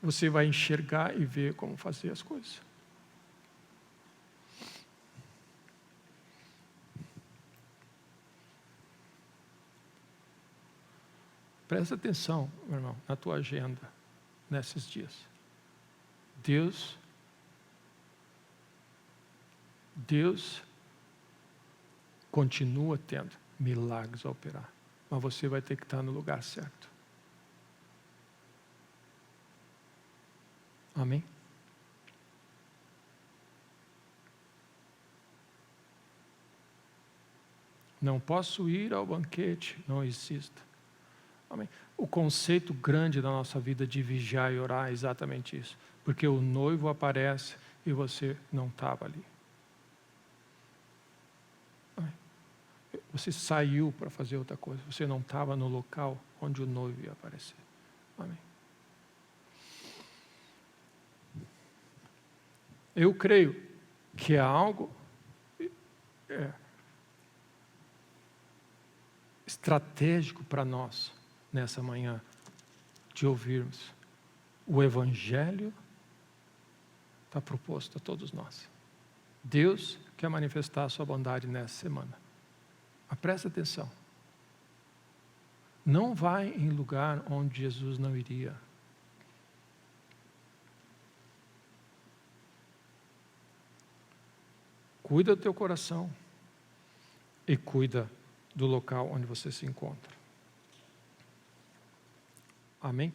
você vai enxergar e ver como fazer as coisas. Presta atenção, meu irmão, na tua agenda, nesses dias. Deus continua tendo milagres a operar, mas você vai ter que estar no lugar certo. Amém? Não posso ir ao banquete, não exista. Amém. O conceito grande da nossa vida de vigiar e orar é exatamente isso. Porque o noivo aparece e você não estava ali. Amém. Você saiu para fazer outra coisa. Você não estava no local onde o noivo ia aparecer. Amém. Eu creio que é algo estratégico para nós nessa manhã, de ouvirmos. O Evangelho está proposto a todos nós. Deus quer manifestar a sua bondade nessa semana. Mas presta atenção. Não vai em lugar onde Jesus não iria. Cuida do teu coração e cuida do local onde você se encontra. Amém?